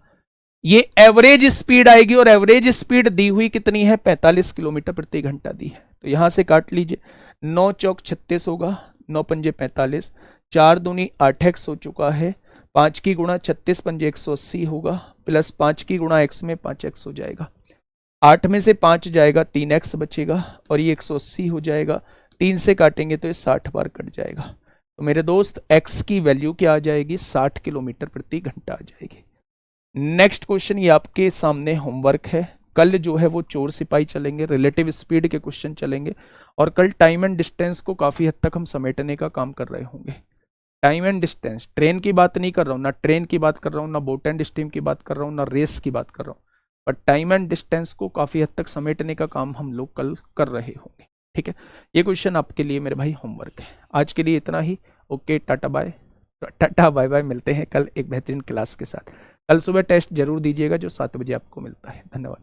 ये एवरेज स्पीड आएगी और एवरेज स्पीड दी हुई कितनी है 45 किलोमीटर प्रति घंटा दी है। तो यहां से काट लीजिए, 9 चौक 36 होगा, 9 पंजे 45, 4 दूनी 8x हो चुका है, 5 की गुणा 36 पंजे 180 होगा, प्लस 5 की गुणा x में 5x हो जाएगा। 8 में से 5 जाएगा, 3x बचेगा और ये 180 हो जाएगा। 3 से काटेंगे तो ये 60 बार कट जाएगा। तो मेरे दोस्त x की वैल्यू क्या आ जाएगी, 60 किलोमीटर प्रति घंटा आ जाएगी। नेक्स्ट क्वेश्चन ये आपके सामने होमवर्क है। कल जो है वो चोर सिपाही चलेंगे, रिलेटिव स्पीड के क्वेश्चन चलेंगे, और कल टाइम एंड डिस्टेंस को काफ़ी हद तक हम समेटने का काम कर रहे होंगे। टाइम एंड डिस्टेंस, ट्रेन की बात नहीं कर रहा हूँ, ना ट्रेन की बात कर रहा हूँ, ना बोट एंड स्टीम की बात कर रहा हूँ, ना रेस की बात कर रहा हूँ, पर टाइम एंड डिस्टेंस को काफ़ी हद तक समेटने का काम हम लोग कल कर रहे होंगे। ठीक है, ये क्वेश्चन आपके लिए मेरे भाई होमवर्क है। आज के लिए इतना ही। Okay, tata bye, tata bye bye. मिलते हैं कल एक बेहतरीन क्लास के साथ। कल सुबह टेस्ट जरूर दीजिएगा जो 7 बजे आपको मिलता है। धन्यवाद।